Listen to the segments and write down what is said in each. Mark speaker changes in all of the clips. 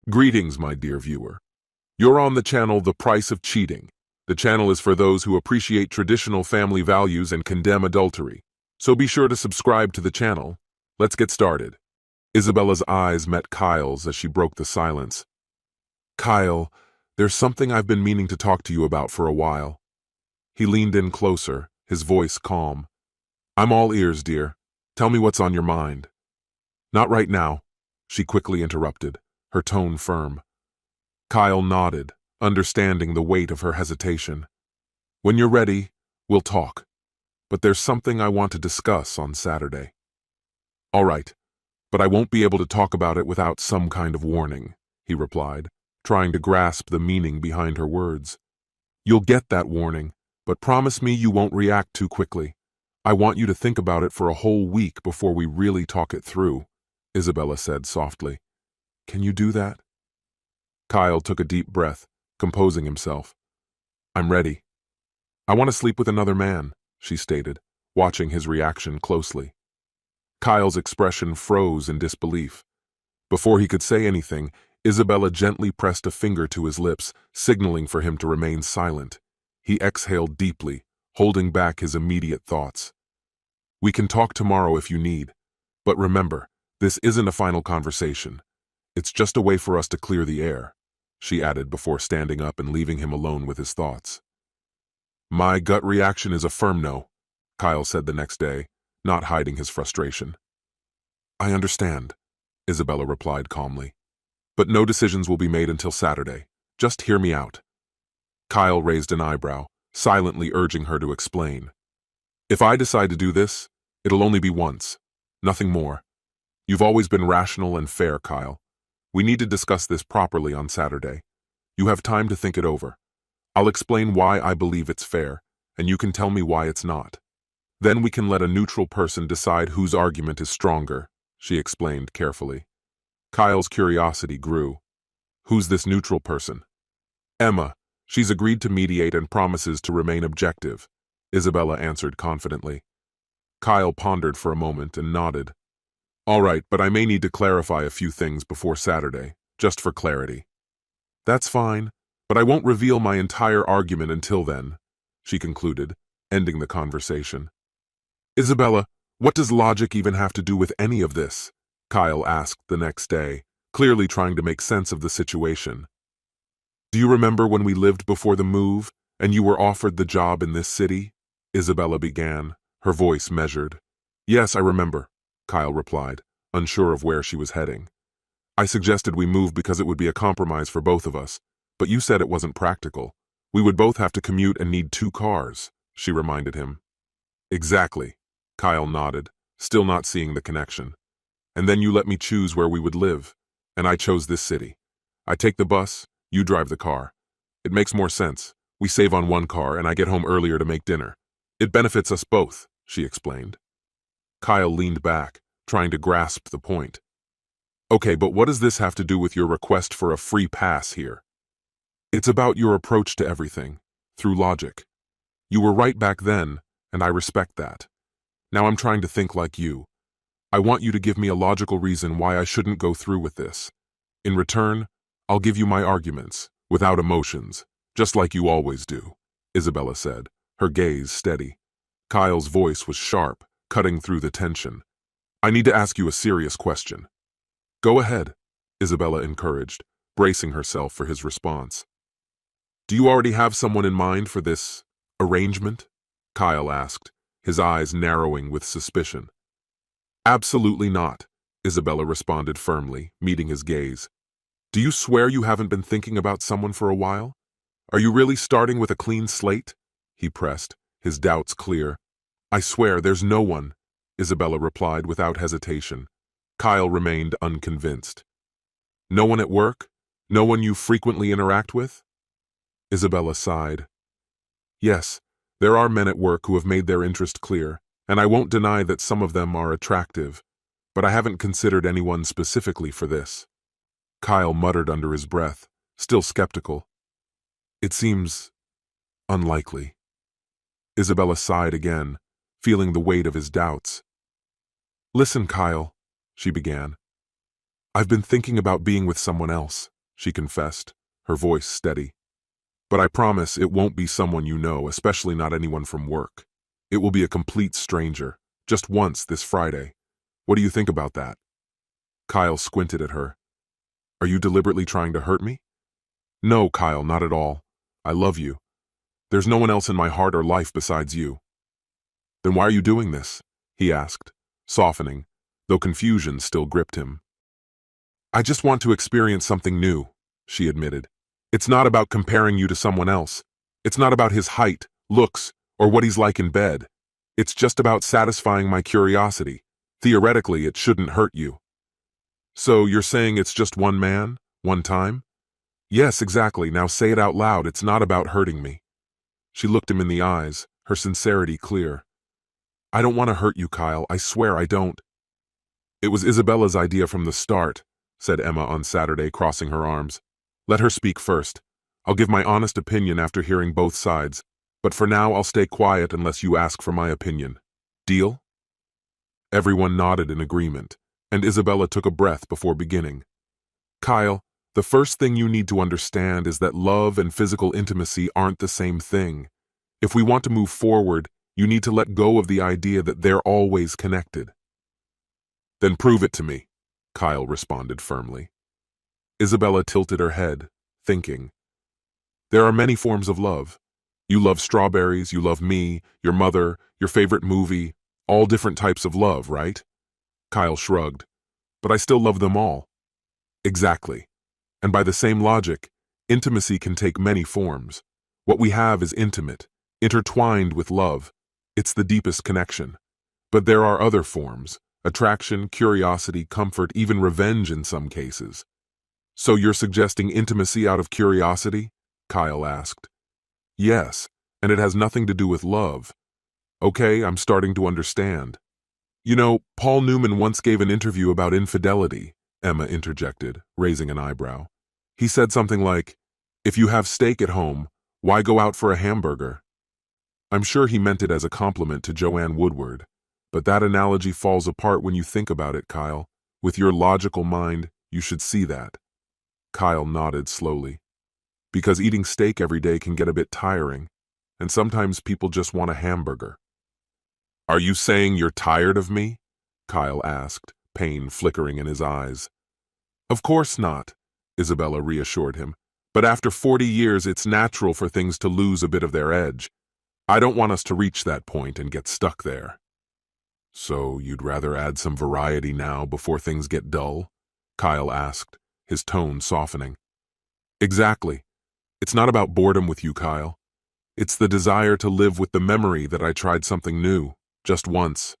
Speaker 1: Greetings, my dear viewer. You're on the channel The Price of Cheating. The channel is for those who appreciate traditional family values and condemn adultery. So be sure to subscribe to the channel. Let's get started. Isabella's eyes met Kyle's as she broke the silence. Kyle, there's something I've been meaning to talk to you about for a while. He leaned in closer, his voice calm. I'm all ears, dear. Tell me what's on your mind. Not right now, she quickly interrupted, her tone firm. Kyle nodded, understanding the weight of her hesitation. When you're ready, we'll talk. But there's something I want to discuss on Saturday. All right, but I won't be able to talk about it without some kind of warning, he replied, trying to grasp the meaning behind her words. You'll get that warning, but promise me you won't react too quickly. I want you to think about it for a whole week before we really talk it through, Isabella said softly. Can you do that? Kyle took a deep breath, composing himself. I'm ready. I want to sleep with another man, she stated, watching his reaction closely. Kyle's expression froze in disbelief. Before he could say anything, Isabella gently pressed a finger to his lips, signaling for him to remain silent. He exhaled deeply, holding back his immediate thoughts. We can talk tomorrow if you need, but remember, this isn't a final conversation. It's just a way for us to clear the air, she added before standing up and leaving him alone with his thoughts. My gut reaction is a firm no, Kyle said the next day, not hiding his frustration. I understand, Isabella replied calmly. But no decisions will be made until Saturday. Just hear me out. Kyle raised an eyebrow, silently urging her to explain. If I decide to do this, it'll only be once, nothing more. You've always been rational and fair, Kyle. We need to discuss this properly on Saturday. You have time to think it over. I'll explain why I believe it's fair, and you can tell me why it's not. Then we can let a neutral person decide whose argument is stronger, she explained carefully. Kyle's curiosity grew. Who's this neutral person? Emma. She's agreed to mediate and promises to remain objective, Isabella answered confidently. Kyle pondered for a moment and nodded. All right, but I may need to clarify a few things before Saturday, just for clarity. That's fine, but I won't reveal my entire argument until then, she concluded, ending the conversation. Isabella, what does logic even have to do with any of this? Kyle asked the next day, clearly trying to make sense of the situation. Do you remember when we lived before the move, and you were offered the job in this city? Isabella began, her voice measured. Yes, I remember, Kyle replied, unsure of where she was heading. I suggested we move because it would be a compromise for both of us, but you said it wasn't practical. We would both have to commute and need 2 cars, she reminded him. Exactly, Kyle nodded, still not seeing the connection. And then you let me choose where we would live, and I chose this city. I take the bus, you drive the car. It makes more sense. We save on 1 car and I get home earlier to make dinner. It benefits us both, she explained. Kyle leaned back, trying to grasp the point. Okay, but what does this have to do with your request for a free pass here? It's about your approach to everything, through logic. You were right back then, and I respect that. Now I'm trying to think like you. I want you to give me a logical reason why I shouldn't go through with this. In return, I'll give you my arguments, without emotions, just like you always do, Isabella said, her gaze steady. Kyle's voice was sharp, cutting through the tension. I need to ask you a serious question. Go ahead, Isabella encouraged, bracing herself for his response. Do you already have someone in mind for this arrangement? Kyle asked, his eyes narrowing with suspicion. Absolutely not, Isabella responded firmly, meeting his gaze. Do you swear you haven't been thinking about someone for a while? Are you really starting with a clean slate? He pressed, his doubts clear. I swear there's no one, Isabella replied without hesitation. Kyle remained unconvinced. No one at work? No one you frequently interact with? Isabella sighed. Yes, there are men at work who have made their interest clear, and I won't deny that some of them are attractive, but I haven't considered anyone specifically for this. Kyle muttered under his breath, still skeptical. It seems unlikely. Isabella sighed again, feeling the weight of his doubts. Listen, Kyle, she began. I've been thinking about being with someone else. she confessed, her voice steady. But I promise it won't be someone you know, especially not anyone from work. It will be a complete stranger, just once this Friday. What do you think about that? Kyle squinted at her. Are you deliberately trying to hurt me? No, Kyle, not at all. I love you. There's no one else in my heart or life besides you. Then why are you doing this? He asked, softening, though confusion still gripped him. I just want to experience something new, she admitted. It's not about comparing you to someone else. It's not about his height, looks, or what he's like in bed. It's just about satisfying my curiosity. Theoretically, it shouldn't hurt you. So you're saying it's just one man, one time? Yes, exactly. Now say it out loud. It's not about hurting me. She looked him in the eyes, her sincerity clear. I don't want to hurt you, Kyle. I swear I don't. It was Isabella's idea from the start, said Emma on Saturday, crossing her arms. Let her speak first. I'll give my honest opinion after hearing both sides, but for now I'll stay quiet unless you ask for my opinion. Deal? Everyone nodded in agreement, and Isabella took a breath before beginning. Kyle, the first thing you need to understand is that love and physical intimacy aren't the same thing. If we want to move forward, you need to let go of the idea that they're always connected. Then prove it to me, Kyle responded firmly. Isabella tilted her head, thinking. There are many forms of love. You love strawberries, you love me, your mother, your favorite movie, all different types of love, right? Kyle shrugged. But I still love them all. Exactly. And by the same logic, intimacy can take many forms. What we have is intimate, intertwined with love. It's the deepest connection. But there are other forms: attraction, curiosity, comfort, even revenge in some cases. So you're suggesting intimacy out of curiosity? Kyle asked. Yes, and it has nothing to do with love. Okay, I'm starting to understand. You know, Paul Newman once gave an interview about infidelity, Emma interjected, raising an eyebrow. He said something like, if you have steak at home, why go out for a hamburger? I'm sure he meant it as a compliment to Joanne Woodward, but that analogy falls apart when you think about it, Kyle. With your logical mind, you should see that. Kyle nodded slowly. Because eating steak every day can get a bit tiring, and sometimes people just want a hamburger. Are you saying you're tired of me? Kyle asked, pain flickering in his eyes. Of course not, Isabella reassured him. But after 40 years, it's natural for things to lose a bit of their edge. I don't want us to reach that point and get stuck there. So you'd rather add some variety now before things get dull? Kyle asked, his tone softening. Exactly. It's not about boredom with you, Kyle. It's the desire to live with the memory that I tried something new, just once.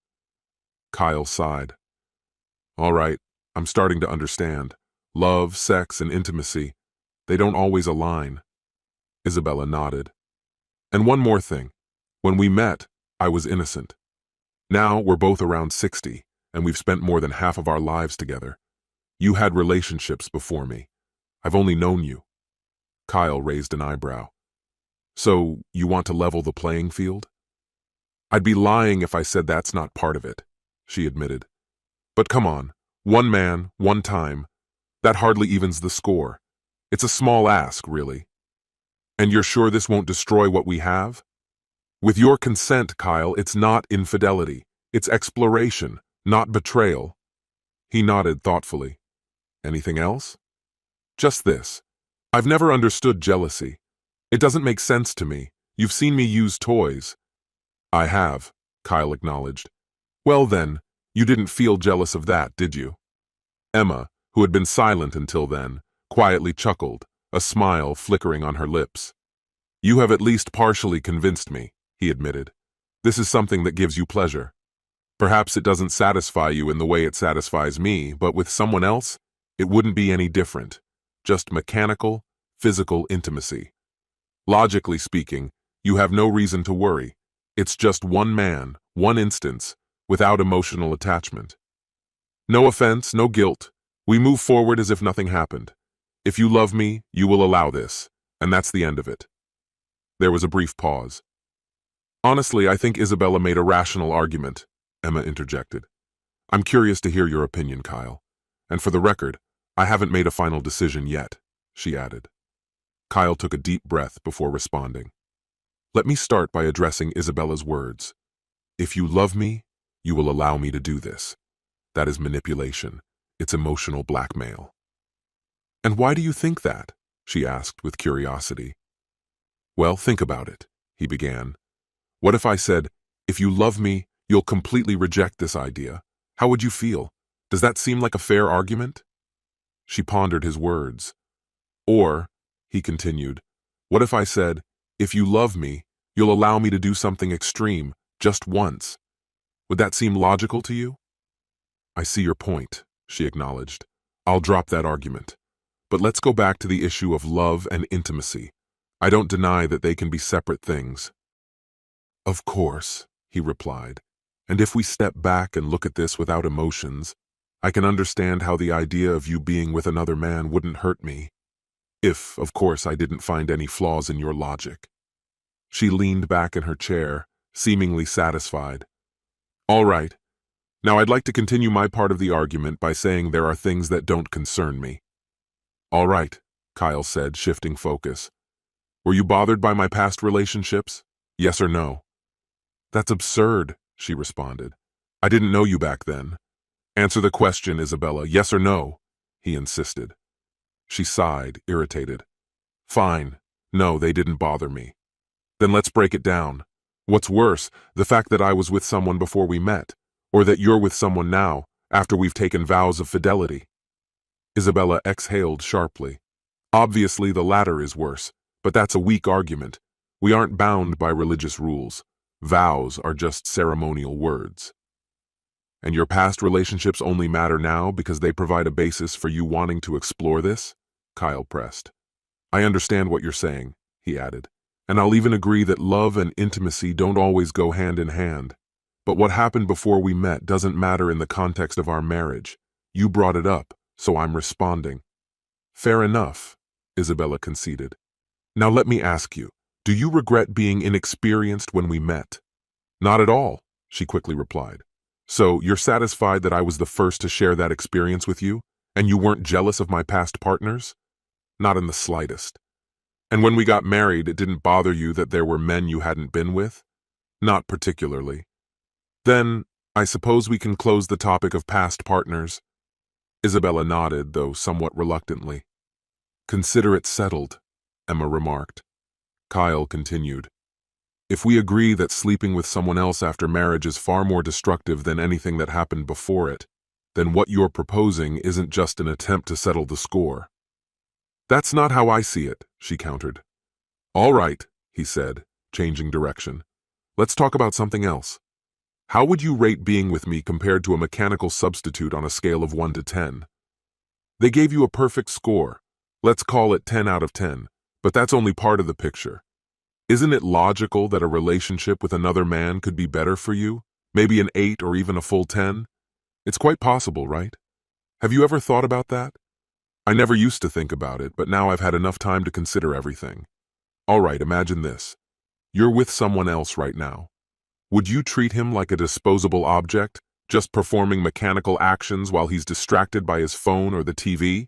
Speaker 1: Kyle sighed. All right, I'm starting to understand. Love, sex, and intimacy, they don't always align. Isabella nodded. And one more thing. When we met, I was innocent. Now we're both around 60, and we've spent more than half of our lives together. You had relationships before me. I've only known you. Kyle raised an eyebrow. So, you want to level the playing field? I'd be lying if I said that's not part of it, she admitted. But come on, one man, one time. That hardly evens the score. It's a small ask, really. And you're sure this won't destroy what we have? With your consent, Kyle, it's not infidelity. It's exploration, not betrayal. He nodded thoughtfully. Anything else? Just this. I've never understood jealousy. It doesn't make sense to me. You've seen me use toys. I have, Kyle acknowledged. Well then, you didn't feel jealous of that, did you? Emma, who had been silent until then, quietly chuckled, a smile flickering on her lips. You have at least partially convinced me, he admitted. This is something that gives you pleasure. Perhaps it doesn't satisfy you in the way it satisfies me, but with someone else, it wouldn't be any different. Just mechanical, physical intimacy. Logically speaking, you have no reason to worry. It's just one man, one instance, without emotional attachment. No offense, no guilt. We move forward as if nothing happened. If you love me, you will allow this, and that's the end of it. There was a brief pause. Honestly, I think Isabella made a rational argument, Emma interjected. I'm curious to hear your opinion, Kyle. And for the record, I haven't made a final decision yet. she added. Kyle took a deep breath before responding. Let me start by addressing Isabella's words. If you love me, you will allow me to do this. That is manipulation. It's emotional blackmail. And why do you think that? She asked with curiosity. Well, think about it, he began. What if I said, if you love me, you'll completely reject this idea? How would you feel? Does that seem like a fair argument? She pondered his words. Or, he continued, what if I said, if you love me, you'll allow me to do something extreme, just once? Would that seem logical to you? I see your point, she acknowledged. I'll drop that argument. But let's go back to the issue of love and intimacy. I don't deny that they can be separate things. Of course, he replied. And if we step back and look at this without emotions, I can understand how the idea of you being with another man wouldn't hurt me. If, of course, I didn't find any flaws in your logic. She leaned back in her chair, seemingly satisfied. All right. Now I'd like to continue my part of the argument by saying there are things that don't concern me. All right, Kyle said, shifting focus. Were you bothered by my past relationships? Yes or no? That's absurd, she responded. I didn't know you back then. Answer the question, Isabella, yes or no? He insisted. She sighed, irritated. Fine. No, they didn't bother me. Then let's break it down. What's worse, the fact that I was with someone before we met, or that you're with someone now, after we've taken vows of fidelity? Isabella exhaled sharply. Obviously, the latter is worse, but that's a weak argument. We aren't bound by religious rules. Vows are just ceremonial words. And your past relationships only matter now because they provide a basis for you wanting to explore this? Kyle pressed. I understand what you're saying, he added, and I'll even agree that love and intimacy don't always go hand in hand. But what happened before we met doesn't matter in the context of our marriage. You brought it up, so I'm responding. Fair enough, Isabella conceded. Now let me ask you, do you regret being inexperienced when we met? Not at all, she quickly replied. So you're satisfied that I was the first to share that experience with you, and you weren't jealous of my past partners? Not in the slightest. And when we got married, it didn't bother you that there were men you hadn't been with? Not particularly. Then, I suppose we can close the topic of past partners. Isabella nodded, though somewhat reluctantly. Consider it settled, Emma remarked. Kyle continued. If we agree that sleeping with someone else after marriage is far more destructive than anything that happened before it, then what you're proposing isn't just an attempt to settle the score. That's not how I see it, she countered. All right, he said, changing direction. Let's talk about something else. How would you rate being with me compared to a mechanical substitute on a scale of 1 to 10? They gave you a perfect score. Let's call it 10 out of 10, but that's only part of the picture. Isn't it logical that a relationship with another man could be better for you? Maybe an 8 or even a full 10? It's quite possible, right? Have you ever thought about that? I never used to think about it, but now I've had enough time to consider everything. All right, imagine this. You're with someone else right now. Would you treat him like a disposable object, just performing mechanical actions while he's distracted by his phone or the TV?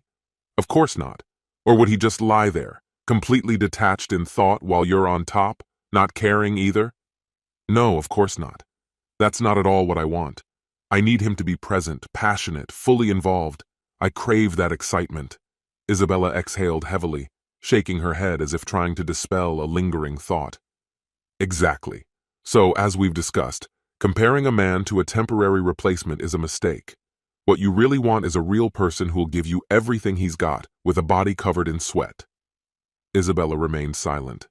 Speaker 1: Of course not. Or would he just lie there, completely detached in thought while you're on top, not caring either? No, of course not. That's not at all what I want. I need him to be present, passionate, fully involved. I crave that excitement. Isabella exhaled heavily, shaking her head as if trying to dispel a lingering thought. Exactly. So, as we've discussed, comparing a man to a temporary replacement is a mistake. What you really want is a real person who'll give you everything he's got, with a body covered in sweat. Isabella remained silent.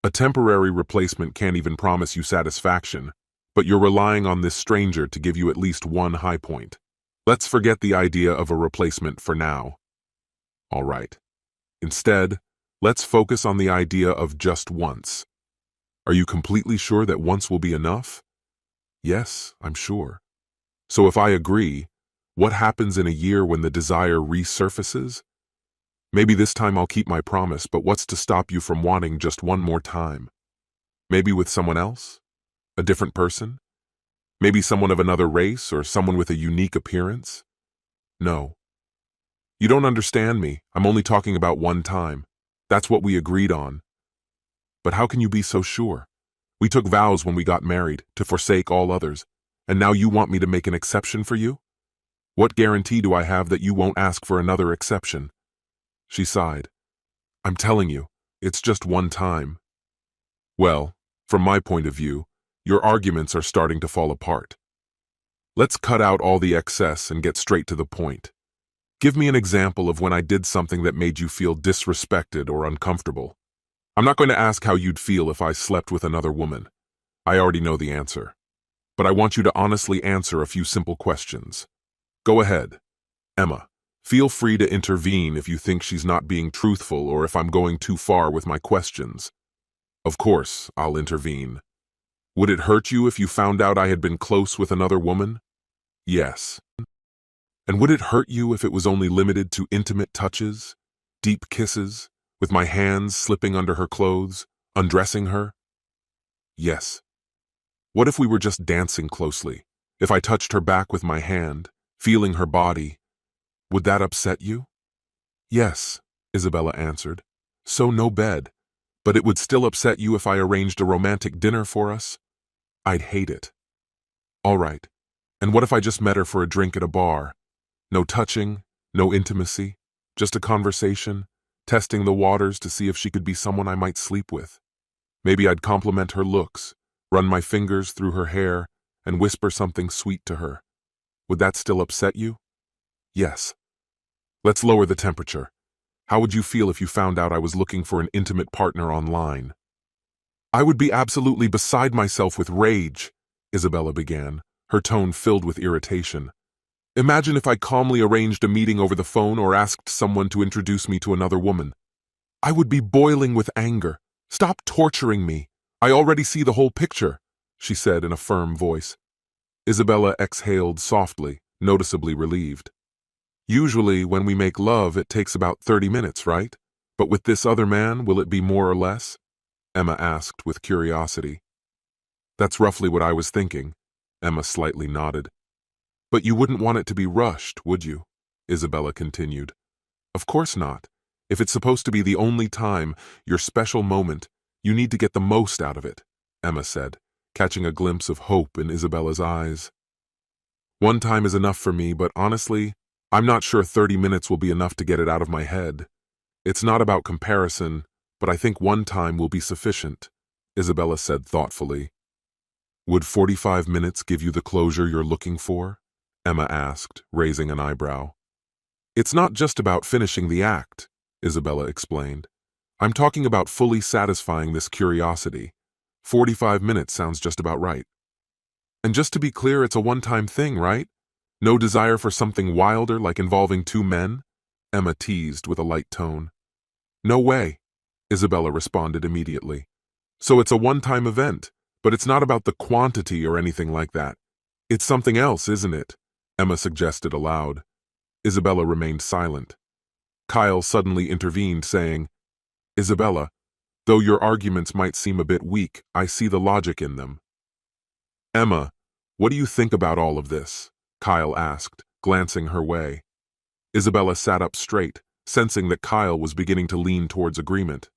Speaker 1: A temporary replacement can't even promise you satisfaction, but you're relying on this stranger to give you at least one high point. Let's forget the idea of a replacement for now. All right. Instead, let's focus on the idea of just once. Are you completely sure that once will be enough? Yes, I'm sure. So if I agree, what happens in a year when the desire resurfaces? Maybe this time I'll keep my promise, but what's to stop you from wanting just one more time? Maybe with someone else? A different person? Maybe someone of another race or someone with a unique appearance? No. You don't understand me. I'm only talking about one time. That's what we agreed on. But how can you be so sure? We took vows when we got married to forsake all others, and now you want me to make an exception for you? What guarantee do I have that you won't ask for another exception? She sighed. I'm telling you, it's just one time. Well, from my point of view, your arguments are starting to fall apart. Let's cut out all the excess and get straight to the point. Give me an example of when I did something that made you feel disrespected or uncomfortable. I'm not going to ask how you'd feel if I slept with another woman. I already know the answer. But I want you to honestly answer a few simple questions. Go ahead. Emma, feel free to intervene if you think she's not being truthful or if I'm going too far with my questions. Of course, I'll intervene. Would it hurt you if you found out I had been close with another woman? Yes. And would it hurt you if it was only limited to intimate touches, deep kisses, with my hands slipping under her clothes, undressing her? Yes. What if we were just dancing closely? If I touched her back with my hand, feeling her body, would that upset you? Yes, Isabella answered. So no bed. But it would still upset you if I arranged a romantic dinner for us? I'd hate it. All right. And what if I just met her for a drink at a bar? No touching, no intimacy, just a conversation, testing the waters to see if she could be someone I might sleep with. Maybe I'd compliment her looks, run my fingers through her hair, and whisper something sweet to her. Would that still upset you? Yes. Let's lower the temperature. How would you feel if you found out I was looking for an intimate partner online? I would be absolutely beside myself with rage, Isabella began, her tone filled with irritation. Imagine if I calmly arranged a meeting over the phone or asked someone to introduce me to another woman. I would be boiling with anger. Stop torturing me. I already see the whole picture, she said in a firm voice. Isabella exhaled softly, noticeably relieved. Usually, when we make love, it takes about 30 minutes, right? But with this other man, will it be more or less? Emma asked with curiosity. That's roughly what I was thinking. Emma slightly nodded. But you wouldn't want it to be rushed, would you? Isabella continued. Of course not. If it's supposed to be the only time, your special moment, you need to get the most out of it, Emma said, catching a glimpse of hope in Isabella's eyes. One time is enough for me, but honestly, I'm not sure 30 minutes will be enough to get it out of my head. It's not about comparison, but I think one time will be sufficient, Isabella said thoughtfully. Would 45 minutes give you the closure you're looking for? Emma asked, raising an eyebrow. It's not just about finishing the act, Isabella explained. I'm talking about fully satisfying this curiosity. 45 minutes sounds just about right. And just to be clear, it's a one-time thing, right? No desire for something wilder like involving two men? Emma teased with a light tone. No way, Isabella responded immediately. So it's a one-time event, but it's not about the quantity or anything like that. It's something else, isn't it? Emma suggested aloud. Isabella remained silent. Kyle suddenly intervened, saying, Isabella, though your arguments might seem a bit weak, I see the logic in them. Emma, what do you think about all of this? Kyle asked, glancing her way. Isabella sat up straight, sensing that Kyle was beginning to lean towards agreement.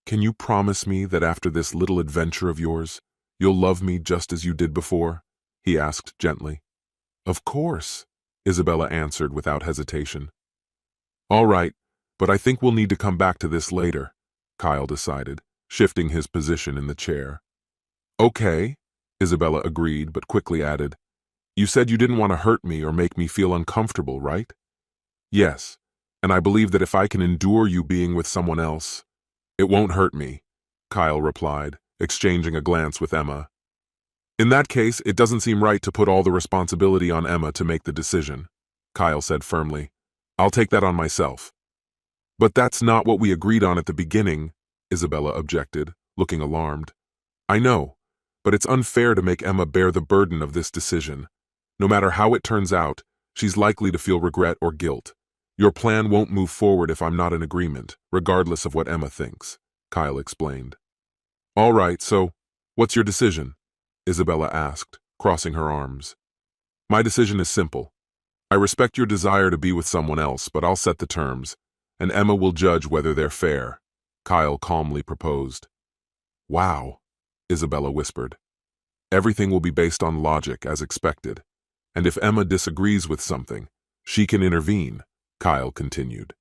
Speaker 1: Can you promise me that after this little adventure of yours, you'll love me just as you did before? He asked gently. Of course, Isabella answered without hesitation. All right, but I think we'll need to come back to this later, Kyle decided, shifting his position in the chair. Okay, Isabella agreed, but quickly added, You said you didn't want to hurt me or make me feel uncomfortable, right? Yes, and I believe that if I can endure you being with someone else, it won't hurt me, Kyle replied, exchanging a glance with Emma. In that case, it doesn't seem right to put all the responsibility on Emma to make the decision, Kyle said firmly. I'll take that on myself. But that's not what we agreed on at the beginning, Isabella objected, looking alarmed. I know, but it's unfair to make Emma bear the burden of this decision. No matter how it turns out, she's likely to feel regret or guilt. Your plan won't move forward if I'm not in agreement, regardless of what Emma thinks, Kyle explained. All right, so, what's your decision? Isabella asked, crossing her arms. My decision is simple. I respect your desire to be with someone else, but I'll set the terms, and Emma will judge whether they're fair, Kyle calmly proposed. Wow, Isabella whispered. Everything will be based on logic, as expected. And if Emma disagrees with something, she can intervene, Kyle continued.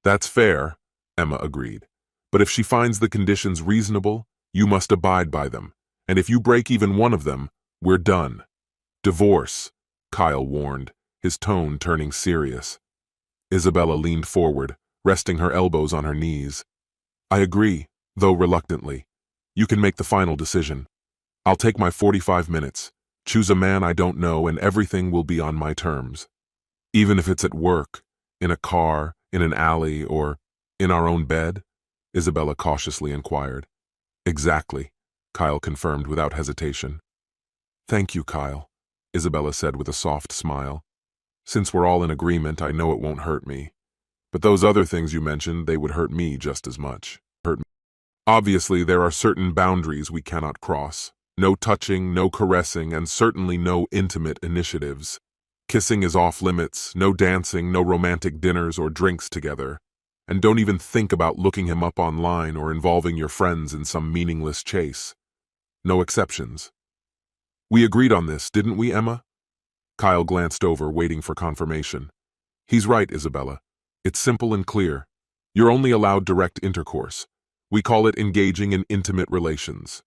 Speaker 1: That's fair, Emma agreed. But if she finds the conditions reasonable, you must abide by them. And if you break even one of them, we're done. Divorce, Kyle warned, his tone turning serious. Isabella leaned forward, resting her elbows on her knees. I agree, though reluctantly. You can make the final decision. I'll take my 45 minutes, choose a man I don't know, and everything will be on my terms. Even if it's at work, in a car, in an alley, or in our own bed? Isabella cautiously inquired. Exactly, Kyle confirmed without hesitation. Thank you, Kyle, Isabella said with a soft smile. Since we're all in agreement, I know it won't hurt me. But those other things you mentioned, they would hurt me just as much. Obviously, there are certain boundaries we cannot cross. No touching, no caressing, and certainly no intimate initiatives. Kissing is off limits, no dancing, no romantic dinners or drinks together. And don't even think about looking him up online or involving your friends in some meaningless chase. No exceptions. We agreed on this, didn't we, Emma? Kyle glanced over, waiting for confirmation. He's right, Isabella. It's simple and clear. You're only allowed direct intercourse. We call it engaging in intimate relations.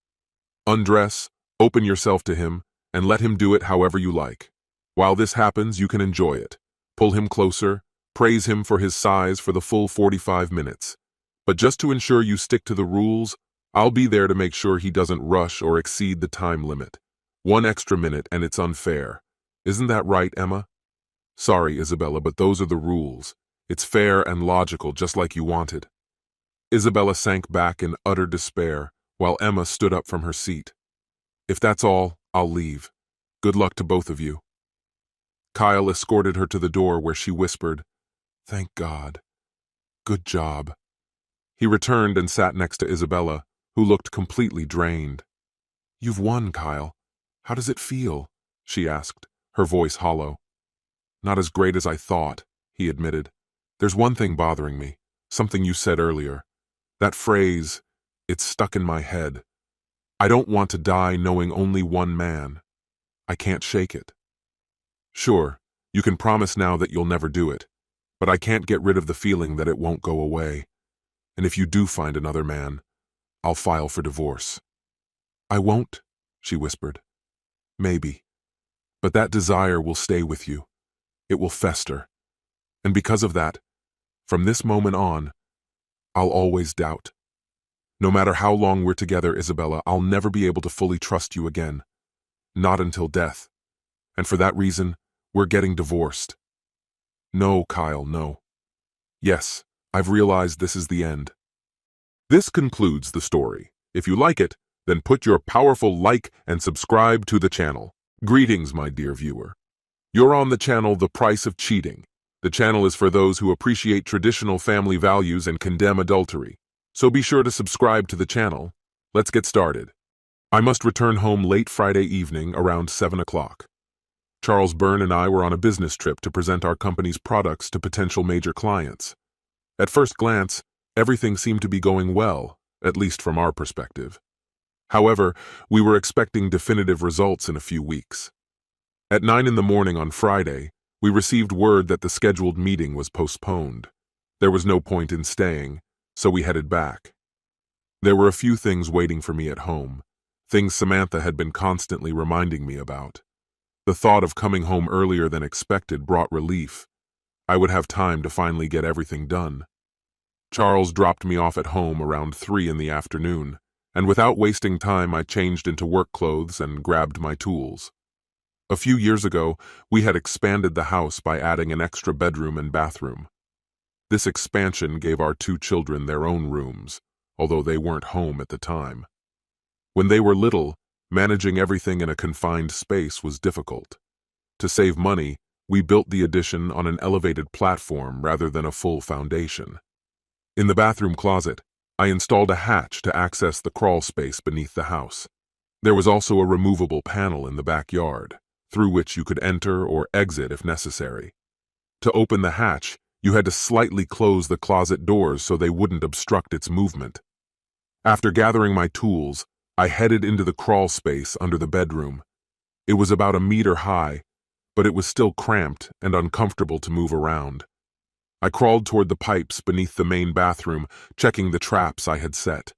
Speaker 1: Undress, open yourself to him, and let him do it however you like. While this happens, you can enjoy it. Pull him closer, praise him for his size for the full 45 minutes. But just to ensure you stick to the rules, I'll be there to make sure he doesn't rush or exceed the time limit. 1 extra minute and it's unfair. Isn't that right, Emma? Sorry, Isabella, but those are the rules. It's fair and logical, just like you wanted. Isabella sank back in utter despair, while Emma stood up from her seat. If that's all, I'll leave. Good luck to both of you. Kyle escorted her to the door where she whispered, Thank God. Good job. He returned and sat next to Isabella, who looked completely drained. You've won, Kyle. How does it feel? She asked, her voice hollow. Not as great as I thought, he admitted. There's one thing bothering me, something you said earlier. That phrase, it's stuck in my head. I don't want to die knowing only one man. I can't shake it. Sure, you can promise now that you'll never do it, but I can't get rid of the feeling that it won't go away. And if you do find another man, I'll file for divorce. I won't, she whispered. Maybe. But that desire will stay with you. It will fester. And because of that, from this moment on, I'll always doubt. No matter how long we're together, Isabella, I'll never be able to fully trust you again. Not until death. And for that reason, we're getting divorced. No, Kyle, no. Yes, I've realized this is the end. This concludes the story. If you like it, then put your powerful like and subscribe to the channel. Greetings, my dear viewer. You're on the channel The Price of Cheating. The channel is for those who appreciate traditional family values and condemn adultery. So be sure to subscribe to the channel. Let's get started. I must return home late Friday evening around 7 o'clock. Charles Byrne and I were on a business trip to present our company's products to potential major clients. At first glance, everything seemed to be going well, at least from our perspective. However, we were expecting definitive results in a few weeks. At 9 in the morning on Friday, we received word that the scheduled meeting was postponed. There was no point in staying, so we headed back. There were a few things waiting for me at home, things Samantha had been constantly reminding me about. The thought of coming home earlier than expected brought relief. I would have time to finally get everything done. Charles dropped me off at home around 3 in the afternoon, and without wasting time, I changed into work clothes and grabbed my tools. A few years ago, we had expanded the house by adding an extra bedroom and bathroom. This expansion gave our 2 children their own rooms, although they weren't home at the time. When they were little, managing everything in a confined space was difficult. To save money, we built the addition on an elevated platform rather than a full foundation. In the bathroom closet, I installed a hatch to access the crawl space beneath the house. There was also a removable panel in the backyard, through which you could enter or exit if necessary. To open the hatch, you had to slightly close the closet doors so they wouldn't obstruct its movement. After gathering my tools, I headed into the crawl space under the bedroom. It was about a meter high, but it was still cramped and uncomfortable to move around. I crawled toward the pipes beneath the main bathroom, checking the traps I had set.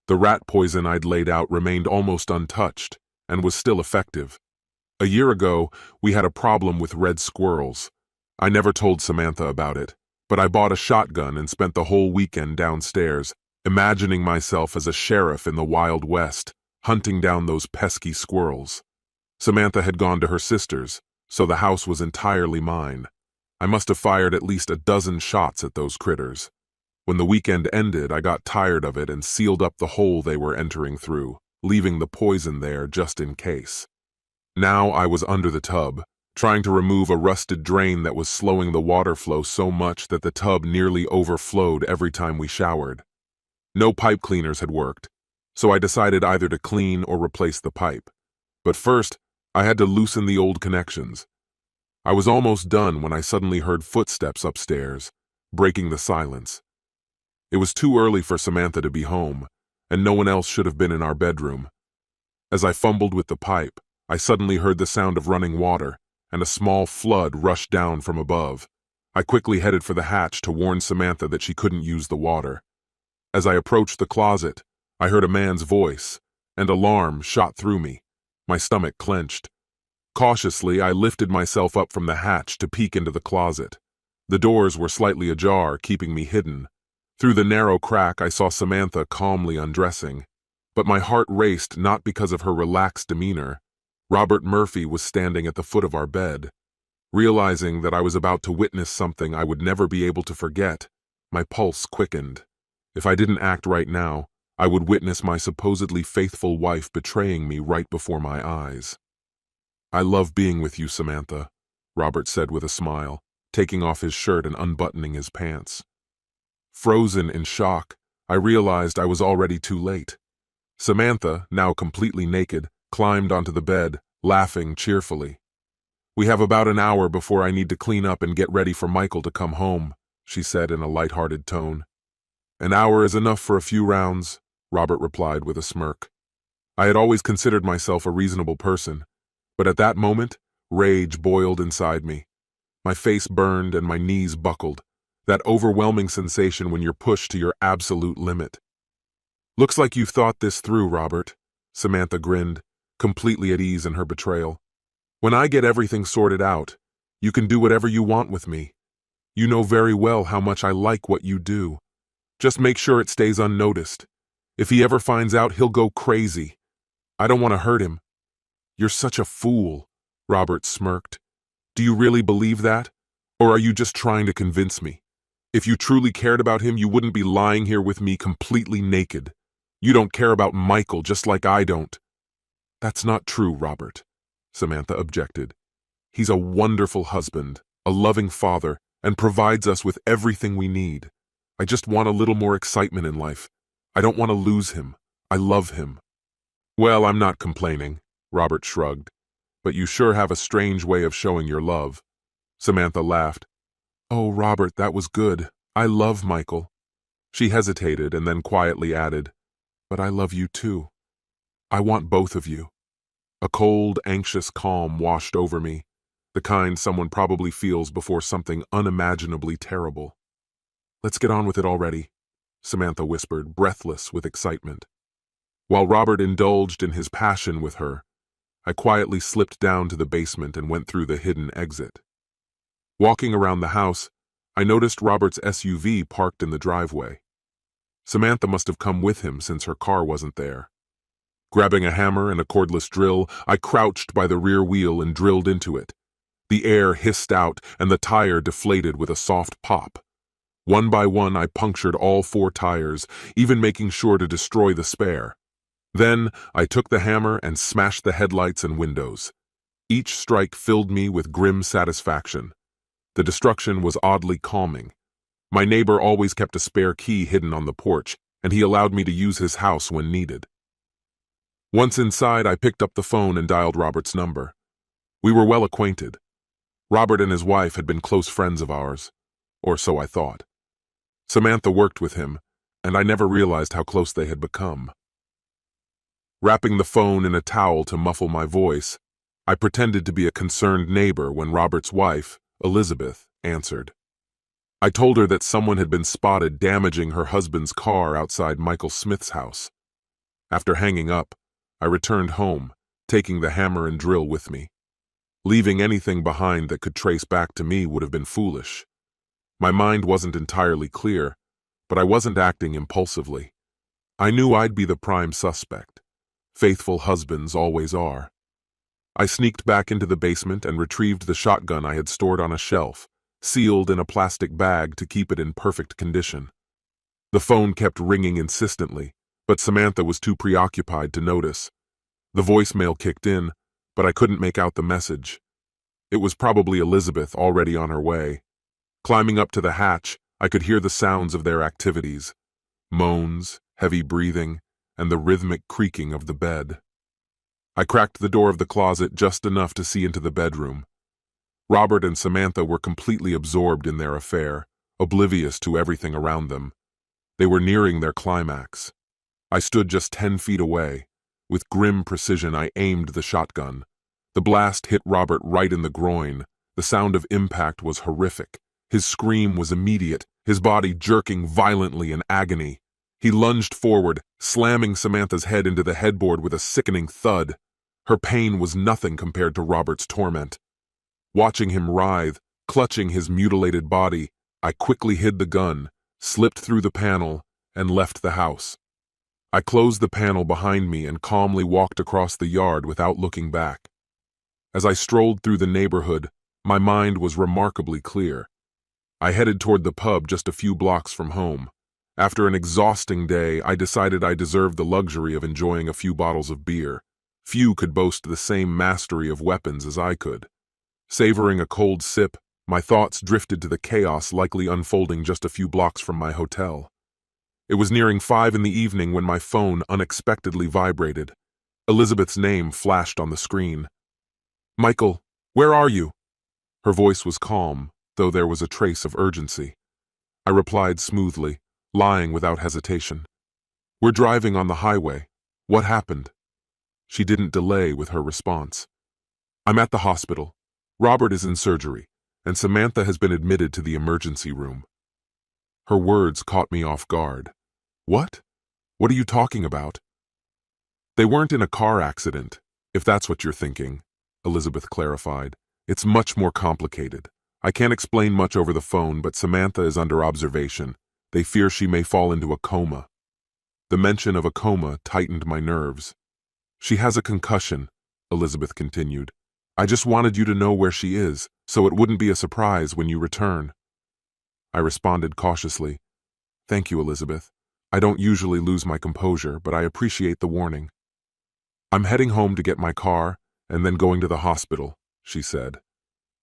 Speaker 1: The rat poison I'd laid out remained almost untouched and was still effective. A year ago, we had a problem with red squirrels. I never told Samantha about it, but I bought a shotgun and spent the whole weekend downstairs, imagining myself as a sheriff in the Wild West, hunting down those pesky squirrels. Samantha had gone to her sister's, so the house was entirely mine. I must have fired at least a dozen shots at those critters. When the weekend ended, I got tired of it and sealed up the hole they were entering through, leaving the poison there just in case. Now I was under the tub, trying to remove a rusted drain that was slowing the water flow so much that the tub nearly overflowed every time we showered. No pipe cleaners had worked, so I decided either to clean or replace the pipe. But first, I had to loosen the old connections. I was almost done when I suddenly heard footsteps upstairs, breaking the silence. It was too early for Samantha to be home, and no one else should have been in our bedroom. As I fumbled with the pipe, I suddenly heard the sound of running water, and a small flood rushed down from above. I quickly headed for the hatch to warn Samantha that she couldn't use the water. As I approached the closet, I heard a man's voice, and alarm shot through me. My stomach clenched. Cautiously, I lifted myself up from the hatch to peek into the closet. The doors were slightly ajar, keeping me hidden. Through the narrow crack, I saw Samantha calmly undressing. But my heart raced not because of her relaxed demeanor. Robert Murphy was standing at the foot of our bed. Realizing that I was about to witness something I would never be able to forget, my pulse quickened. If I didn't act right now, I would witness my supposedly faithful wife betraying me right before my eyes. "I love being with you, Samantha," Robert said with a smile, taking off his shirt and unbuttoning his pants. Frozen in shock, I realized I was already too late. Samantha, now completely naked, climbed onto the bed, laughing cheerfully. "We have about an hour before I need to clean up and get ready for Michael to come home," she said in a light-hearted tone. "An hour is enough for a few rounds," Robert replied with a smirk. I had always considered myself a reasonable person, but at that moment, rage boiled inside me. My face burned and my knees buckled, that overwhelming sensation when you're pushed to your absolute limit. "Looks like you've thought this through, Robert," Samantha grinned, completely at ease in her betrayal. "When I get everything sorted out, you can do whatever you want with me. You know very well how much I like what you do. Just make sure it stays unnoticed. If he ever finds out, he'll go crazy. I don't want to hurt him." "You're such a fool," Robert smirked. "Do you really believe that? Or are you just trying to convince me? If you truly cared about him, you wouldn't be lying here with me completely naked. You don't care about Michael just like I don't." "That's not true, Robert," Samantha objected. "He's a wonderful husband, a loving father, and provides us with everything we need. I just want a little more excitement in life. I don't want to lose him. I love him." "Well, I'm not complaining," Robert shrugged. "But you sure have a strange way of showing your love." Samantha laughed. "Oh, Robert, that was good. I love Michael." She hesitated and then quietly added, "But I love you too. I want both of you." A cold, anxious calm washed over me, the kind someone probably feels before something unimaginably terrible. "Let's get on with it already," Samantha whispered, breathless with excitement. While Robert indulged in his passion with her, I quietly slipped down to the basement and went through the hidden exit. Walking around the house, I noticed Robert's SUV parked in the driveway. Samantha must have come with him since her car wasn't there. Grabbing a hammer and a cordless drill, I crouched by the rear wheel and drilled into it. The air hissed out and the tire deflated with a soft pop. One by one, I punctured all 4 tires, even making sure to destroy the spare. Then, I took the hammer and smashed the headlights and windows. Each strike filled me with grim satisfaction. The destruction was oddly calming. My neighbor always kept a spare key hidden on the porch, and he allowed me to use his house when needed. Once inside, I picked up the phone and dialed Robert's number. We were well acquainted. Robert and his wife had been close friends of ours, or so I thought. Samantha worked with him, and I never realized how close they had become. Wrapping the phone in a towel to muffle my voice, I pretended to be a concerned neighbor when Robert's wife, Elizabeth, answered. I told her that someone had been spotted damaging her husband's car outside Michael Smith's house. After hanging up, I returned home, taking the hammer and drill with me. Leaving anything behind that could trace back to me would have been foolish. My mind wasn't entirely clear, but I wasn't acting impulsively. I knew I'd be the prime suspect. Faithful husbands always are. I sneaked back into the basement and retrieved the shotgun I had stored on a shelf, sealed in a plastic bag to keep it in perfect condition. The phone kept ringing insistently, but Samantha was too preoccupied to notice. The voicemail kicked in, but I couldn't make out the message. It was probably Elizabeth already on her way. Climbing up to the hatch, I could hear the sounds of their activities: moans, heavy breathing, and the rhythmic creaking of the bed. I cracked the door of the closet just enough to see into the bedroom. Robert and Samantha were completely absorbed in their affair, oblivious to everything around them. They were nearing their climax. I stood just 10 feet away. With grim precision, I aimed the shotgun. The blast hit Robert right in the groin. The sound of impact was horrific. His scream was immediate, his body jerking violently in agony. He lunged forward, slamming Samantha's head into the headboard with a sickening thud. Her pain was nothing compared to Robert's torment. Watching him writhe, clutching his mutilated body, I quickly hid the gun, slipped through the panel, and left the house. I closed the panel behind me and calmly walked across the yard without looking back. As I strolled through the neighborhood, my mind was remarkably clear. I headed toward the pub just a few blocks from home. After an exhausting day, I decided I deserved the luxury of enjoying a few bottles of beer. Few could boast the same mastery of weapons as I could. Savoring a cold sip, my thoughts drifted to the chaos likely unfolding just a few blocks from my hotel. It was nearing 5 in the evening when my phone unexpectedly vibrated. Elizabeth's name flashed on the screen. "Michael, where are you?" Her voice was calm, though there was a trace of urgency. I replied smoothly, lying without hesitation. "We're driving on the highway. What happened?" She didn't delay with her response. "I'm at the hospital. Robert is in surgery, and Samantha has been admitted to the emergency room." Her words caught me off guard. "What? What are you talking about?" "They weren't in a car accident, if that's what you're thinking," Elizabeth clarified. "It's much more complicated. I can't explain much over the phone, but Samantha is under observation. They fear she may fall into a coma." The mention of a coma tightened my nerves. "She has a concussion," Elizabeth continued. "I just wanted you to know where she is, so it wouldn't be a surprise when you return." I responded cautiously. "Thank you, Elizabeth. I don't usually lose my composure, but I appreciate the warning." "I'm heading home to get my car, and then going to the hospital," she said.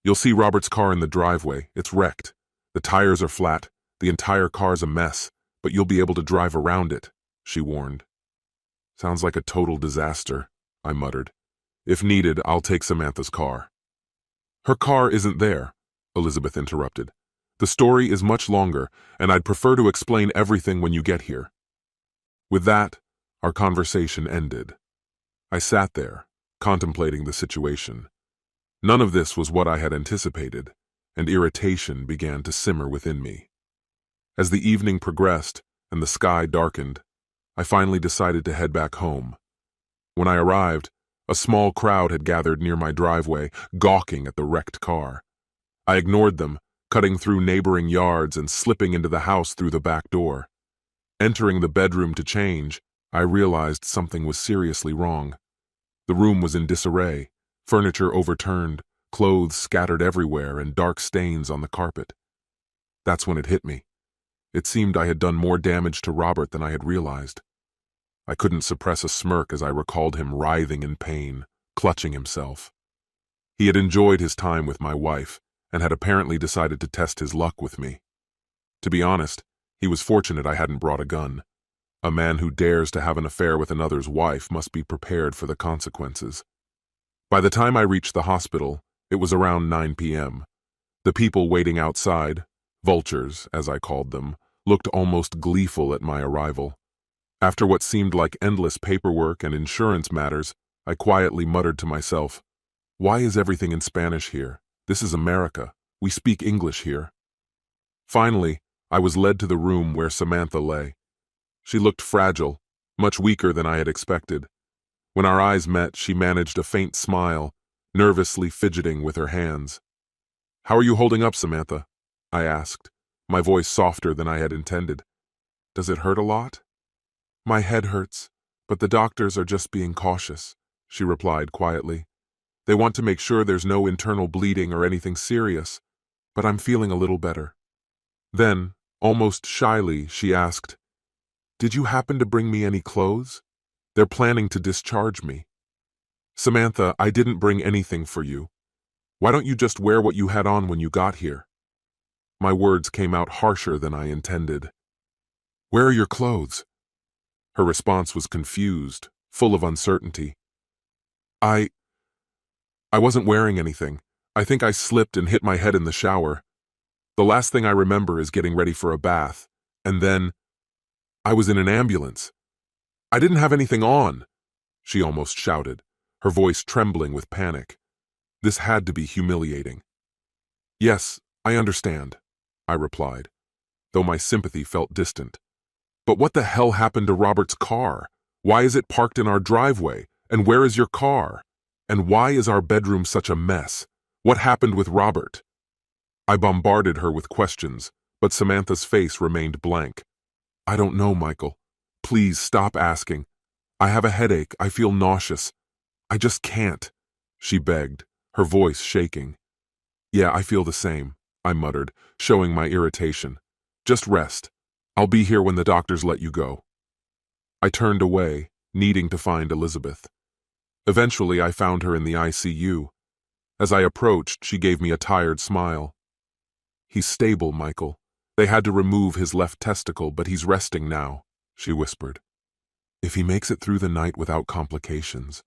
Speaker 1: "You'll see Robert's car in the driveway. It's wrecked. The tires are flat. The entire car's a mess, but you'll be able to drive around it," she warned. "Sounds like a total disaster," I muttered. "If needed, I'll take Samantha's car." "Her car isn't there," Elizabeth interrupted. "The story is much longer, and I'd prefer to explain everything when you get here." With that, our conversation ended. I sat there, contemplating the situation. None of this was what I had anticipated, and irritation began to simmer within me. As the evening progressed and the sky darkened, I finally decided to head back home. When I arrived, a small crowd had gathered near my driveway, gawking at the wrecked car. I ignored them, cutting through neighboring yards and slipping into the house through the back door. Entering the bedroom to change, I realized something was seriously wrong. The room was in disarray, furniture overturned, clothes scattered everywhere, and dark stains on the carpet. That's when it hit me. It seemed I had done more damage to Robert than I had realized. I couldn't suppress a smirk as I recalled him writhing in pain, clutching himself. He had enjoyed his time with my wife, and had apparently decided to test his luck with me. To be honest, he was fortunate I hadn't brought a gun. A man who dares to have an affair with another's wife must be prepared for the consequences. By the time I reached the hospital, it was around 9 p.m. The people waiting outside, vultures, as I called them, looked almost gleeful at my arrival. After what seemed like endless paperwork and insurance matters, I quietly muttered to myself, "Why is everything in Spanish here? This is America. We speak English here." Finally, I was led to the room where Samantha lay. She looked fragile, much weaker than I had expected. When our eyes met, she managed a faint smile, nervously fidgeting with her hands. "How are you holding up, Samantha?" I asked, my voice softer than I had intended. "Does it hurt a lot?" "My head hurts, but the doctors are just being cautious," she replied quietly. "They want to make sure there's no internal bleeding or anything serious, but I'm feeling a little better." Then, almost shyly, she asked, "Did you happen to bring me any clothes? They're planning to discharge me." "Samantha, I didn't bring anything for you. Why don't you just wear what you had on when you got here?" My words came out harsher than I intended. "Where are your clothes?" Her response was confused, full of uncertainty. I wasn't wearing anything. I think I slipped and hit my head in the shower. The last thing I remember is getting ready for a bath, and then I was in an ambulance. I didn't have anything on," she almost shouted, her voice trembling with panic. This had to be humiliating. "Yes, I understand," I replied, though my sympathy felt distant. "But what the hell happened to Robert's car? Why is it parked in our driveway? And where is your car? And why is our bedroom such a mess? What happened with Robert?" I bombarded her with questions, but Samantha's face remained blank. "I don't know, Michael. Please stop asking. I have a headache. I feel nauseous. I just can't," she begged, her voice shaking. "Yeah, I feel the same," I muttered, showing my irritation. "Just rest. I'll be here when the doctors let you go." I turned away, needing to find Elizabeth. Eventually, I found her in the ICU. As I approached, she gave me a tired smile. "He's stable, Michael. They had to remove his left testicle, but he's resting now," she whispered. "If he makes it through the night without complications,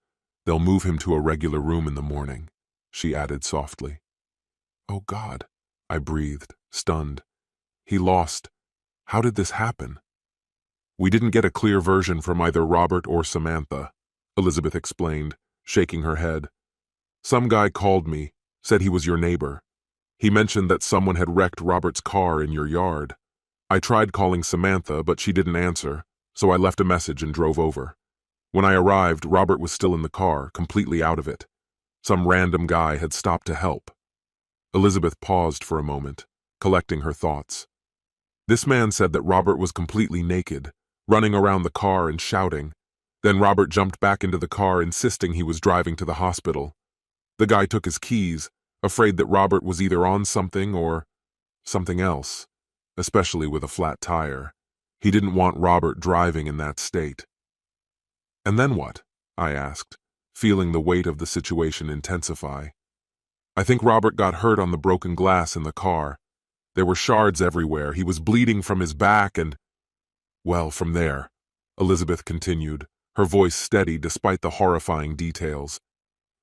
Speaker 1: they'll move him to a regular room in the morning," she added softly. "Oh God," I breathed, stunned. "He lost. How did this happen?" "We didn't get a clear version from either Robert or Samantha," Elizabeth explained, shaking her head. "Some guy called me, said he was your neighbor. He mentioned that someone had wrecked Robert's car in your yard. I tried calling Samantha, but she didn't answer, so I left a message and drove over. When I arrived, Robert was still in the car, completely out of it. Some random guy had stopped to help." Elizabeth paused for a moment, collecting her thoughts. "This man said that Robert was completely naked, running around the car and shouting. Then Robert jumped back into the car, insisting he was driving to the hospital. The guy took his keys, afraid that Robert was either on something or something else, especially with a flat tire. He didn't want Robert driving in that state." "And then what?" I asked, feeling the weight of the situation intensify. "I think Robert got hurt on the broken glass in the car. There were shards everywhere. He was bleeding from his back and—" "Well, from there," Elizabeth continued, her voice steady despite the horrifying details.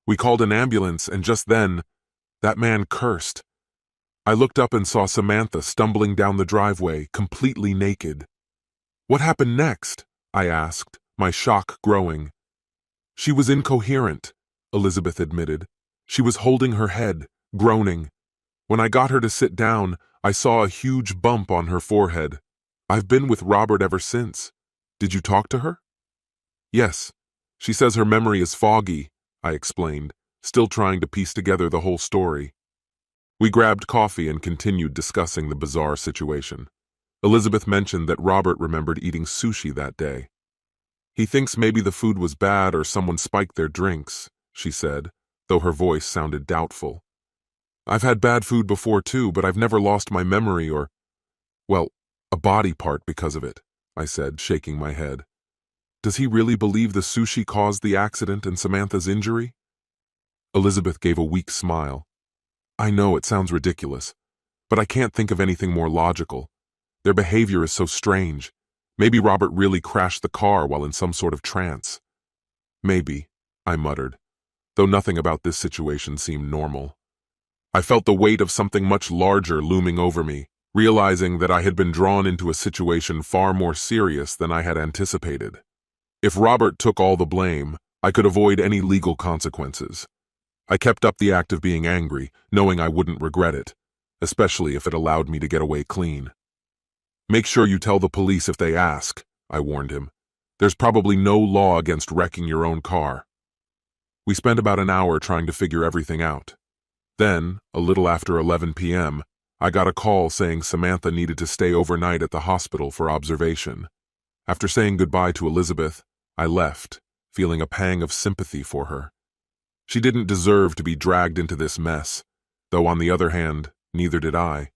Speaker 1: "We called an ambulance, and just then, that man cursed. I looked up and saw Samantha stumbling down the driveway, completely naked." "What happened next?" I asked, my shock growing. "She was incoherent," Elizabeth admitted. "She was holding her head, groaning. When I got her to sit down, I saw a huge bump on her forehead. I've been with Robert ever since. Did you talk to her?" "Yes. She says her memory is foggy," I explained, still trying to piece together the whole story. We grabbed coffee and continued discussing the bizarre situation. Elizabeth mentioned that Robert remembered eating sushi that day. "He thinks maybe the food was bad or someone spiked their drinks," she said, though her voice sounded doubtful. "I've had bad food before too, but I've never lost my memory or, well, a body part because of it," I said, shaking my head. "Does he really believe the sushi caused the accident and Samantha's injury?" Elizabeth gave a weak smile. "I know it sounds ridiculous, but I can't think of anything more logical. Their behavior is so strange. Maybe Robert really crashed the car while in some sort of trance." "Maybe," I muttered. though nothing about this situation seemed normal. I felt the weight of something much larger looming over me, realizing that I had been drawn into a situation far more serious than I had anticipated. If Robert took all the blame, I could avoid any legal consequences. I kept up the act of being angry, knowing I wouldn't regret it, especially if it allowed me to get away clean. "Make sure you tell the police if they ask," I warned him. "There's probably no law against wrecking your own car." We spent about an hour trying to figure everything out. Then, a little after 11 p.m., I got a call saying Samantha needed to stay overnight at the hospital for observation. After saying goodbye to Elizabeth, I left, feeling a pang of sympathy for her. She didn't deserve to be dragged into this mess, though on the other hand, neither did I.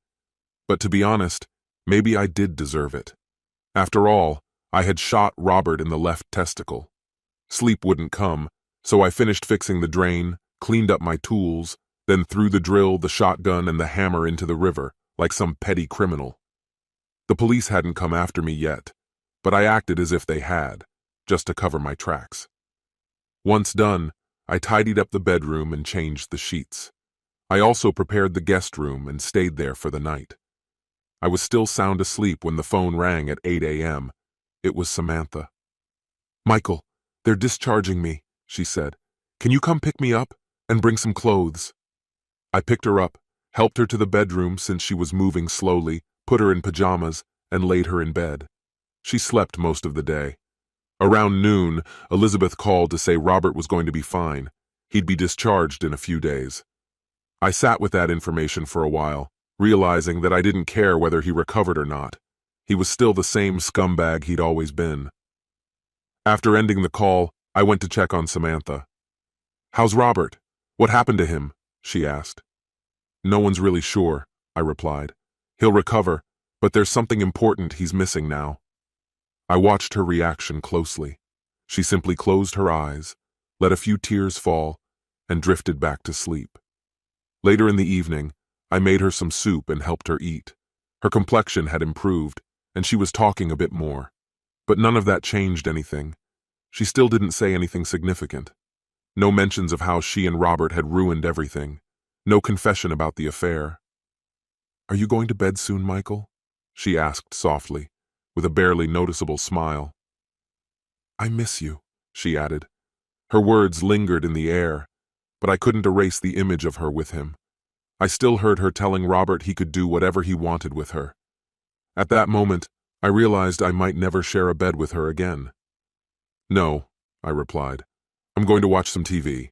Speaker 1: But to be honest, maybe I did deserve it. After all, I had shot Robert in the left testicle. Sleep wouldn't come, so I finished fixing the drain, cleaned up my tools, then threw the drill, the shotgun, and the hammer into the river, like some petty criminal. The police hadn't come after me yet, but I acted as if they had, just to cover my tracks. Once done, I tidied up the bedroom and changed the sheets. I also prepared the guest room and stayed there for the night. I was still sound asleep when the phone rang at 8 a.m. It was Samantha. "Michael, they're discharging me," she said. "Can you come pick me up and bring some clothes?" I picked her up, helped her to the bedroom since she was moving slowly, put her in pajamas, and laid her in bed. She slept most of the day. Around noon, Elizabeth called to say Robert was going to be fine. He'd be discharged in a few days. I sat with that information for a while, realizing that I didn't care whether he recovered or not. He was still the same scumbag he'd always been. After ending the call, I went to check on Samantha. "How's Robert? What happened to him?" she asked. "No one's really sure," I replied. "He'll recover, but there's something important he's missing now." I watched her reaction closely. She simply closed her eyes, let a few tears fall, and drifted back to sleep. Later in the evening, I made her some soup and helped her eat. Her complexion had improved, and she was talking a bit more. But none of that changed anything. She still didn't say anything significant. No mentions of how she and Robert had ruined everything. No confession about the affair. "Are you going to bed soon, Michael?" she asked softly, with a barely noticeable smile. "I miss you," she added. Her words lingered in the air, but I couldn't erase the image of her with him. I still heard her telling Robert he could do whatever he wanted with her. At that moment, I realized I might never share a bed with her again. "No," I replied. "I'm going to watch some TV."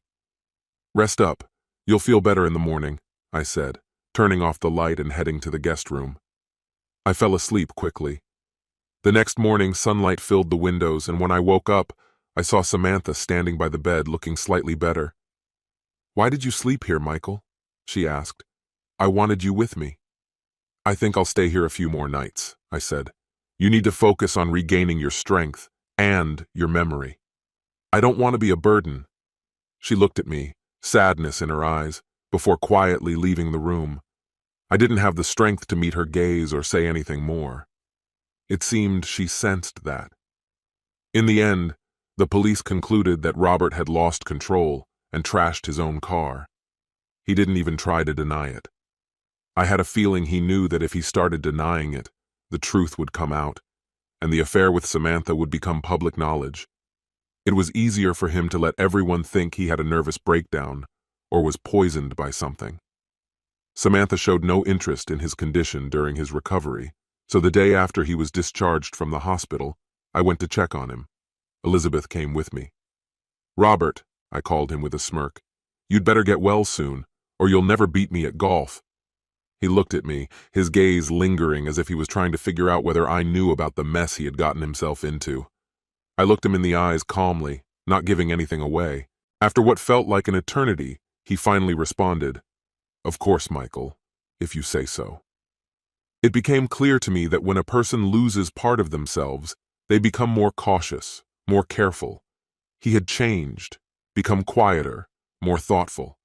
Speaker 1: "Rest up. You'll feel better in the morning," I said, turning off the light and heading to the guest room. I fell asleep quickly. The next morning, sunlight filled the windows, and when I woke up, I saw Samantha standing by the bed looking slightly better. "Why did you sleep here, Michael?" she asked. "I wanted you with me." "I think I'll stay here a few more nights," I said. "You need to focus on regaining your strength and your memory. I don't want to be a burden." She looked at me, sadness in her eyes, before quietly leaving the room. I didn't have the strength to meet her gaze or say anything more. It seemed she sensed that. In the end, the police concluded that Robert had lost control and trashed his own car. He didn't even try to deny it. I had a feeling he knew that if he started denying it, the truth would come out, and the affair with Samantha would become public knowledge. It was easier for him to let everyone think he had a nervous breakdown or was poisoned by something. Samantha showed no interest in his condition during his recovery, so the day after he was discharged from the hospital, I went to check on him. Elizabeth came with me. "Robert," I called him with a smirk, "you'd better get well soon, or you'll never beat me at golf." He looked at me, his gaze lingering as if he was trying to figure out whether I knew about the mess he had gotten himself into. I looked him in the eyes calmly, not giving anything away. After what felt like an eternity, he finally responded, "Of course, Michael, if you say so." It became clear to me that when a person loses part of themselves, they become more cautious, more careful. He had changed, become quieter, more thoughtful.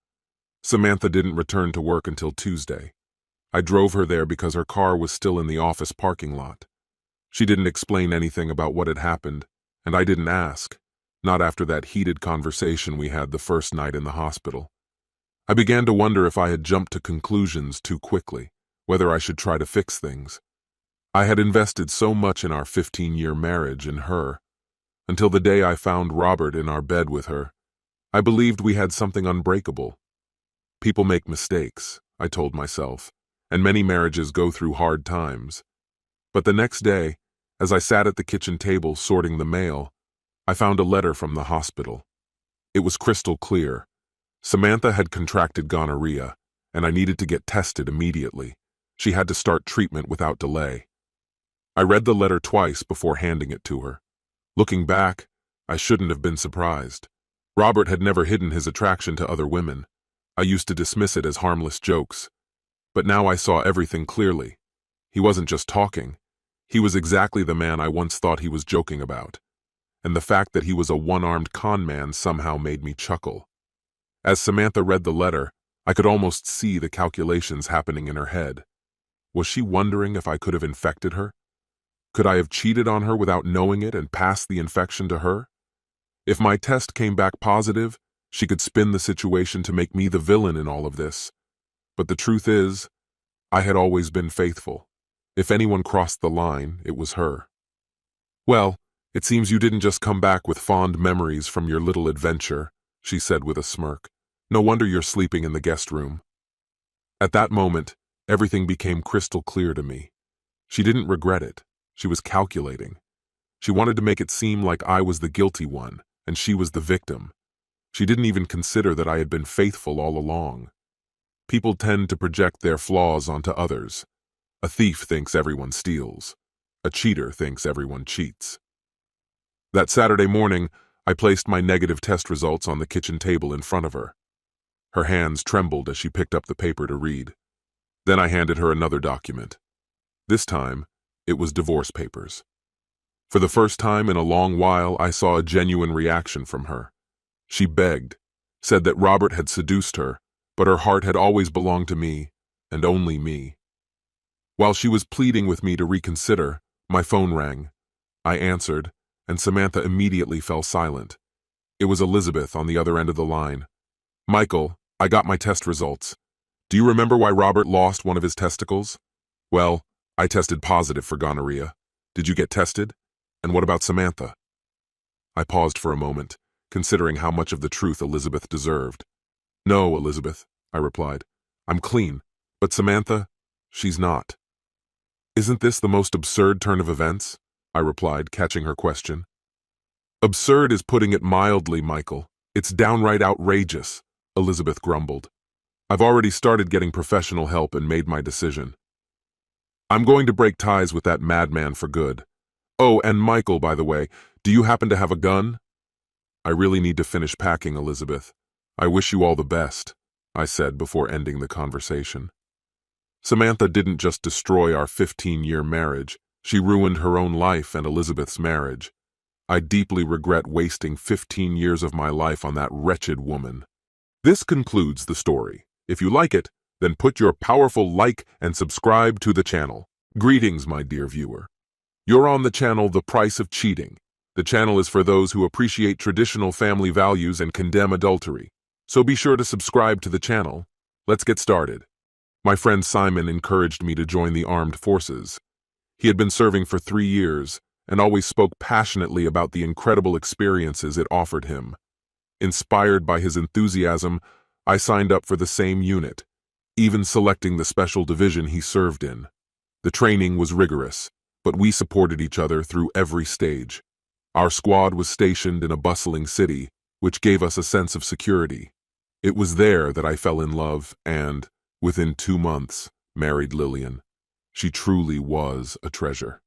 Speaker 1: Samantha didn't return to work until Tuesday. I drove her there because her car was still in the office parking lot. She didn't explain anything about what had happened, and I didn't ask, not after that heated conversation we had the first night in the hospital. I began to wonder if I had jumped to conclusions too quickly, whether I should try to fix things. I had invested so much in our 15-year marriage and her. Until the day I found Robert in our bed with her, I believed we had something unbreakable. People make mistakes, I told myself, and many marriages go through hard times. But the next day, as I sat at the kitchen table sorting the mail, I found a letter from the hospital. It was crystal clear. Samantha had contracted gonorrhea, and I needed to get tested immediately. She had to start treatment without delay. I read the letter twice before handing it to her. Looking back, I shouldn't have been surprised. Robert had never hidden his attraction to other women. I used to dismiss it as harmless jokes. But now I saw everything clearly. He wasn't just talking. He was exactly the man I once thought he was joking about. And the fact that he was a one-armed con man somehow made me chuckle. As Samantha read the letter, I could almost see the calculations happening in her head. Was she wondering if I could have infected her? Could I have cheated on her without knowing it and passed the infection to her? If my test came back positive, she could spin the situation to make me the villain in all of this. But the truth is, I had always been faithful. If anyone crossed the line, it was her. "Well, it seems you didn't just come back with fond memories from your little adventure," she said with a smirk. "No wonder you're sleeping in the guest room." At that moment, everything became crystal clear to me. She didn't regret it. She was calculating. She wanted to make it seem like I was the guilty one, and she was the victim. She didn't even consider that I had been faithful all along. People tend to project their flaws onto others. A thief thinks everyone steals. A cheater thinks everyone cheats. That Saturday morning, I placed my negative test results on the kitchen table in front of her. Her hands trembled as she picked up the paper to read. Then I handed her another document. This time, it was divorce papers. For the first time in a long while, I saw a genuine reaction from her. She begged, said that Robert had seduced her, but her heart had always belonged to me, and only me. While she was pleading with me to reconsider, my phone rang. I answered, and Samantha immediately fell silent. It was Elizabeth on the other end of the line. "Michael, I got my test results. Do you remember why Robert lost one of his testicles?" "Well, I tested positive for gonorrhea. Did you get tested? And what about Samantha?" I paused for a moment, considering how much of the truth Elizabeth deserved. "No, Elizabeth," I replied. "I'm clean. But Samantha, she's not." "Isn't this the most absurd turn of events?" I replied, catching her question. "Absurd is putting it mildly, Michael. It's downright outrageous," Elizabeth grumbled. "I've already started getting professional help and made my decision. I'm going to break ties with that madman for good. Oh, and Michael, by the way, do you happen to have a gun?" "I really need to finish packing, Elizabeth. I wish you all the best," I said before ending the conversation. Samantha didn't just destroy our 15-year marriage, she ruined her own life and Elizabeth's marriage. I deeply regret wasting 15 years of my life on that wretched woman. This concludes the story. If you like it, then put your powerful like and subscribe to the channel. Greetings, my dear viewer. You're on the channel The Price of Cheating. The channel is for those who appreciate traditional family values and condemn adultery. So be sure to subscribe to the channel. Let's get started. My friend Simon encouraged me to join the armed forces. He had been serving for 3 years and always spoke passionately about the incredible experiences it offered him. Inspired by his enthusiasm, I signed up for the same unit, even selecting the special division he served in. The training was rigorous, but we supported each other through every stage. Our squad was stationed in a bustling city, which gave us a sense of security. It was there that I fell in love and, within 2 months, married Lillian. She truly was a treasure.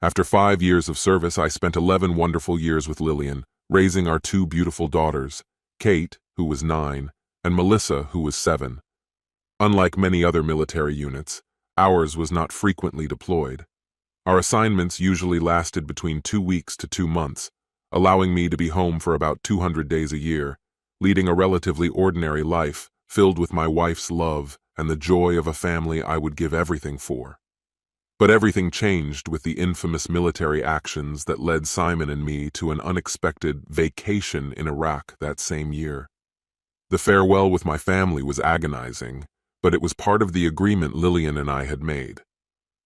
Speaker 1: After 5 years of service, I spent 11 wonderful years with Lillian, raising our 2 beautiful daughters, Kate, who was 9, and Melissa, who was 7. Unlike many other military units, ours was not frequently deployed. Our assignments usually lasted between 2 weeks to 2 months, allowing me to be home for about 200 days a year, leading a relatively ordinary life filled with my wife's love and the joy of a family I would give everything for. But everything changed with the infamous military actions that led Simon and me to an unexpected vacation in Iraq that same year. The farewell with my family was agonizing, but it was part of the agreement Lillian and I had made.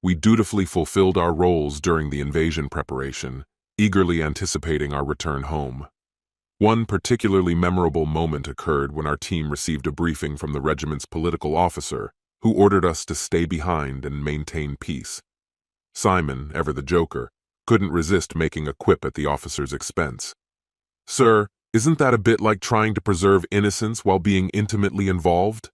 Speaker 1: We dutifully fulfilled our roles during the invasion preparation, eagerly anticipating our return home. One particularly memorable moment occurred when our team received a briefing from the regiment's political officer, who ordered us to stay behind and maintain peace. Simon, ever the joker, couldn't resist making a quip at the officer's expense. "Sir, isn't that a bit like trying to preserve innocence while being intimately involved?"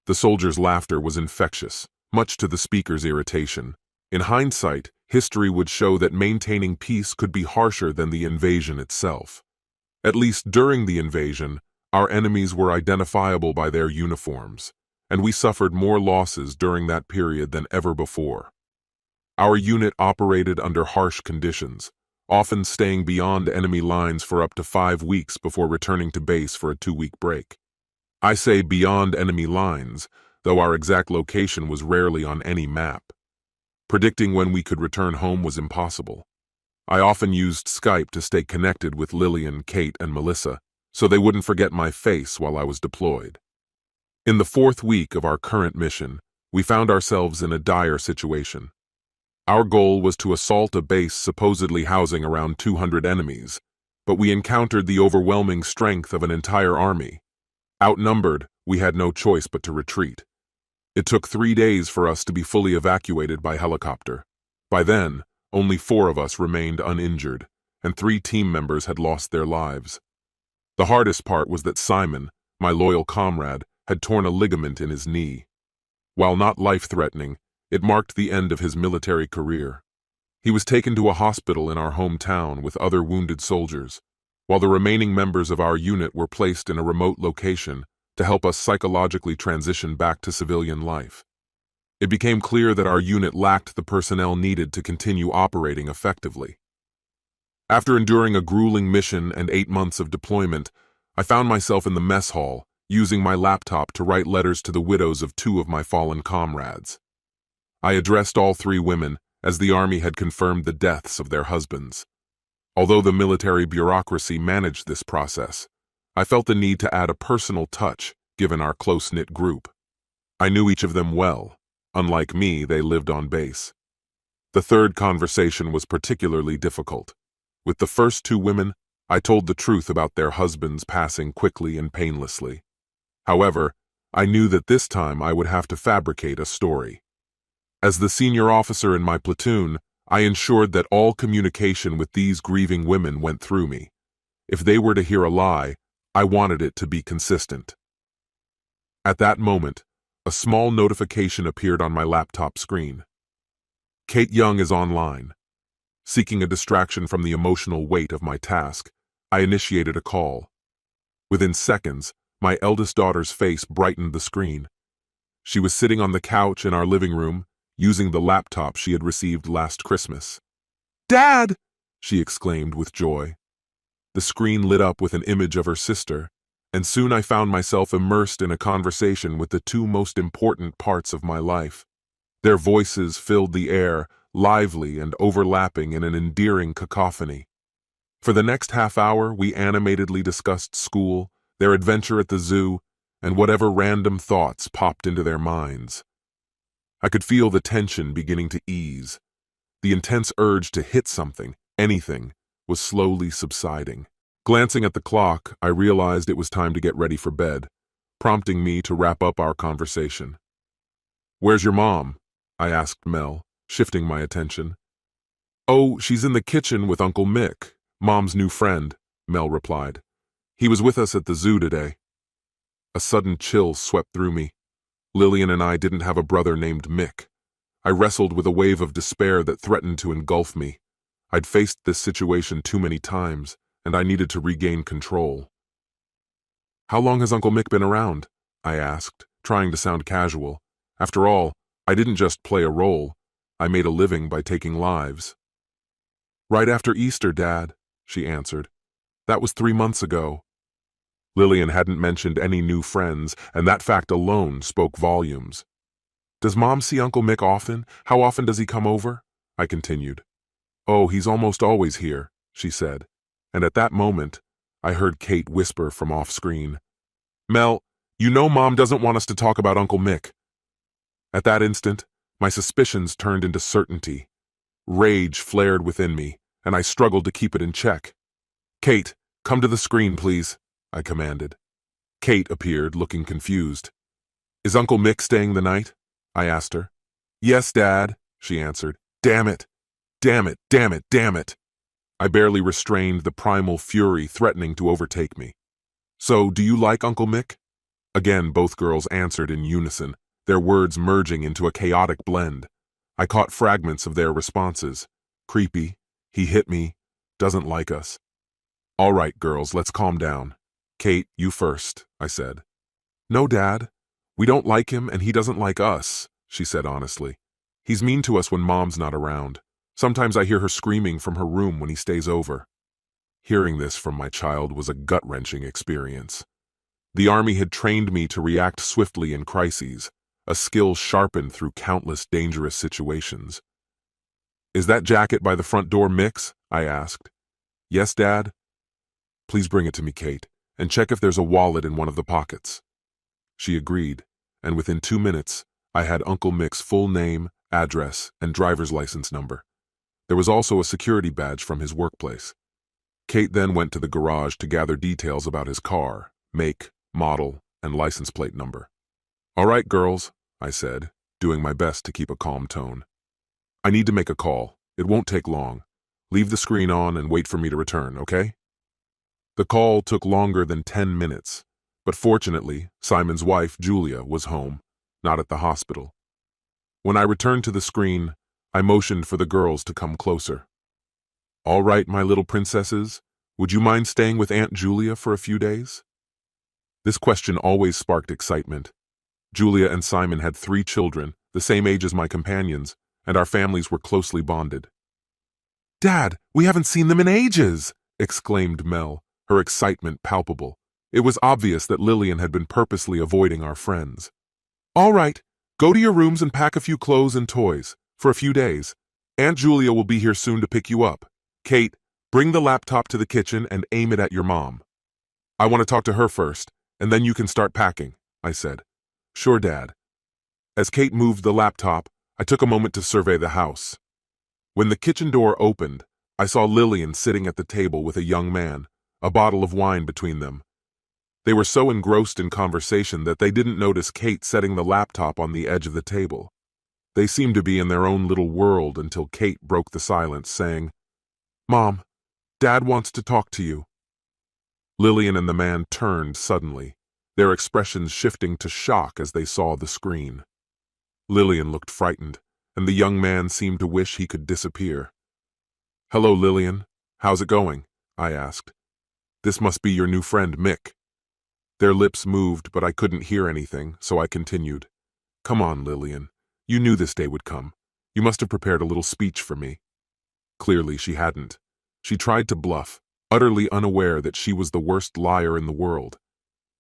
Speaker 1: The soldier's laughter was infectious, much to the speaker's irritation. In hindsight, history would show that maintaining peace could be harsher than the invasion itself. At least during the invasion, our enemies were identifiable by their uniforms, and we suffered more losses during that period than ever before. Our unit operated under harsh conditions, often staying beyond enemy lines for up to 5 weeks before returning to base for a 2-week break. I say beyond enemy lines, though our exact location was rarely on any map. Predicting when we could return home was impossible. I often used Skype to stay connected with Lillian, Kate, and Melissa, so they wouldn't forget my face while I was deployed. In the 4th week of our current mission, we found ourselves in a dire situation. Our goal was to assault a base supposedly housing around 200 enemies, but we encountered the overwhelming strength of an entire army. Outnumbered, we had no choice but to retreat. It took 3 days for us to be fully evacuated by helicopter. By then, only 4 of us remained uninjured, and 3 team members had lost their lives. The hardest part was that Simon, my loyal comrade, had torn a ligament in his knee. While not life-threatening, it marked the end of his military career. He was taken to a hospital in our hometown with other wounded soldiers, while the remaining members of our unit were placed in a remote location to help us psychologically transition back to civilian life. It became clear that our unit lacked the personnel needed to continue operating effectively. After enduring a grueling mission and 8 months of deployment, I found myself in the mess hall, using my laptop to write letters to the widows of 2 of my fallen comrades. I addressed all 3 women, as the Army had confirmed the deaths of their husbands. Although the military bureaucracy managed this process, I felt the need to add a personal touch, given our close-knit group. I knew each of them well. Unlike me, they lived on base. The 3rd conversation was particularly difficult. With the first 2 women, I told the truth about their husbands passing quickly and painlessly. However, I knew that this time I would have to fabricate a story. As the senior officer in my platoon, I ensured that all communication with these grieving women went through me. If they were to hear a lie, I wanted it to be consistent. At that moment, a small notification appeared on my laptop screen. Kate Young is online. Seeking a distraction from the emotional weight of my task, I initiated a call. Within seconds, my eldest daughter's face brightened the screen. She was sitting on the couch in our living room, using the laptop she had received last Christmas. "Dad!" she exclaimed with joy. The screen lit up with an image of her sister, and soon I found myself immersed in a conversation with the 2 most important parts of my life. Their voices filled the air, lively and overlapping in an endearing cacophony. For the next half hour, we animatedly discussed school, their adventure at the zoo, and whatever random thoughts popped into their minds. I could feel the tension beginning to ease. The intense urge to hit something, anything, was slowly subsiding. Glancing at the clock, I realized it was time to get ready for bed, prompting me to wrap up our conversation. "Where's your mom?" I asked Mel, shifting my attention. "Oh, she's in the kitchen with Uncle Mick, Mom's new friend," Mel replied. "He was with us at the zoo today." A sudden chill swept through me. Lillian and I didn't have a brother named Mick. I wrestled with a wave of despair that threatened to engulf me. I'd faced this situation too many times, and I needed to regain control. "How long has Uncle Mick been around?" I asked, trying to sound casual. After all, I didn't just play a role. I made a living by taking lives. "Right after Easter, Dad," she answered. "That was 3 months ago." Lillian hadn't mentioned any new friends, and that fact alone spoke volumes. Does Mom see Uncle Mick often? How often does he come over? I continued. Oh, he's almost always here, she said. And at that moment, I heard Kate whisper from off-screen, Mel, you know Mom doesn't want us to talk about Uncle Mick. At that instant, my suspicions turned into certainty. Rage flared within me, and I struggled to keep it in check. Kate, come to the screen, please, I commanded. Kate appeared, looking confused. Is Uncle Mick staying the night? I asked her. Yes, Dad, she answered. Damn it! Damn it! Damn it! Damn it! I barely restrained the primal fury threatening to overtake me. So, do you like Uncle Mick? Again, both girls answered in unison, their words merging into a chaotic blend. I caught fragments of their responses. Creepy, he hit me, doesn't like us. All right, girls, let's calm down. Kate, you first, I said. No, Dad. We don't like him and he doesn't like us, she said honestly. He's mean to us when Mom's not around. Sometimes I hear her screaming from her room when he stays over. Hearing this from my child was a gut-wrenching experience. The Army had trained me to react swiftly in crises, a skill sharpened through countless dangerous situations. Is that jacket by the front door Mick's? I asked. Yes, Dad. Please bring it to me, Kate, and check if there's a wallet in one of the pockets. She agreed, and within 2 minutes, I had Uncle Mick's full name, address, and driver's license number. There was also a security badge from his workplace. Kate then went to the garage to gather details about his car, make, model, and license plate number. All right, girls, I said, doing my best to keep a calm tone. I need to make a call. It won't take long. Leave the screen on and wait for me to return, okay? The call took longer than 10 minutes, but fortunately, Simon's wife, Julia, was home, not at the hospital. When I returned to the screen, I motioned for the girls to come closer. All right, my little princesses, would you mind staying with Aunt Julia for a few days? This question always sparked excitement. Julia and Simon had 3 children, the same age as my companions, and our families were closely bonded. Dad, we haven't seen them in ages, exclaimed Mel, her excitement palpable. It was obvious that Lillian had been purposely avoiding our friends. All right, go to your rooms and pack a few clothes and toys, for a few days. Aunt Julia will be here soon to pick you up. Kate, bring the laptop to the kitchen and aim it at your mom. I want to talk to her first, and then you can start packing, I said. Sure, Dad. As Kate moved the laptop, I took a moment to survey the house. When the kitchen door opened, I saw Lillian sitting at the table with a young man, a bottle of wine between them. They were so engrossed in conversation that they didn't notice Kate setting the laptop on the edge of the table. They seemed to be in their own little world until Kate broke the silence, saying, Mom, Dad wants to talk to you. Lillian and the man turned suddenly, their expressions shifting to shock as they saw the screen. Lillian looked frightened, and the young man seemed to wish he could disappear. Hello, Lillian. How's it going? I asked. This must be your new friend, Mick. Their lips moved, but I couldn't hear anything, so I continued. Come on, Lillian. You knew this day would come. You must have prepared a little speech for me. Clearly, she hadn't. She tried to bluff, utterly unaware that she was the worst liar in the world.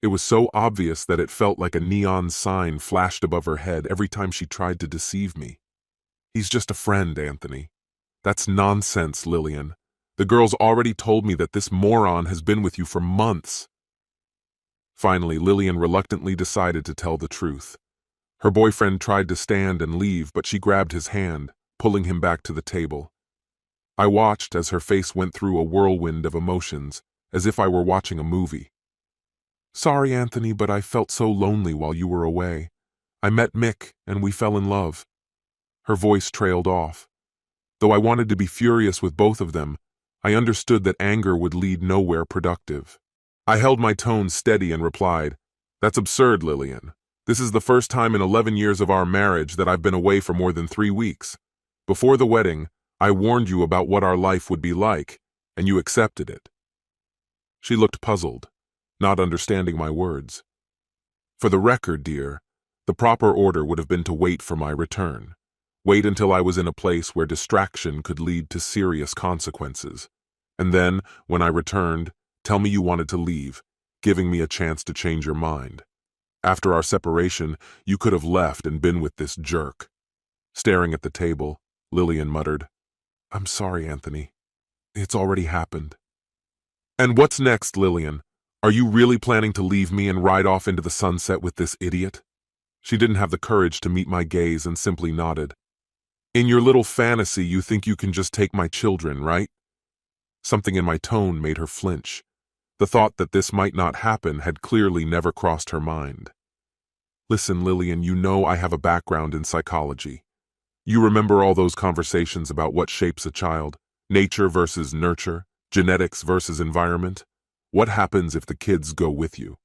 Speaker 1: It was so obvious that it felt like a neon sign flashed above her head every time she tried to deceive me. He's just a friend, Anthony. That's nonsense, Lillian. The girls already told me that this moron has been with you for months. Finally, Lillian reluctantly decided to tell the truth. Her boyfriend tried to stand and leave, but she grabbed his hand, pulling him back to the table. I watched as her face went through a whirlwind of emotions, as if I were watching a movie. Sorry, Anthony, but I felt so lonely while you were away. I met Mick, and we fell in love. Her voice trailed off. Though I wanted to be furious with both of them, I understood that anger would lead nowhere productive. I held my tone steady and replied, That's absurd, Lillian. This is the first time in 11 years of our marriage that I've been away for more than 3 weeks. Before the wedding, I warned you about what our life would be like, and you accepted it. She looked puzzled, not understanding my words. For the record, dear, the proper order would have been to wait for my return. Wait until I was in a place where distraction could lead to serious consequences. And then, when I returned, tell me you wanted to leave, giving me a chance to change your mind. After our separation, you could have left and been with this jerk." Staring at the table, Lillian muttered, "I'm sorry, Anthony. It's already happened." "And what's next, Lillian? Are you really planning to leave me and ride off into the sunset with this idiot?" She didn't have the courage to meet my gaze and simply nodded. "In your little fantasy, you think you can just take my children, right?" Something in my tone made her flinch. The thought that this might not happen had clearly never crossed her mind. "Listen, Lillian, you know I have a background in psychology. You remember all those conversations about what shapes a child? Nature versus nurture, genetics versus environment? What happens if the kids go with you?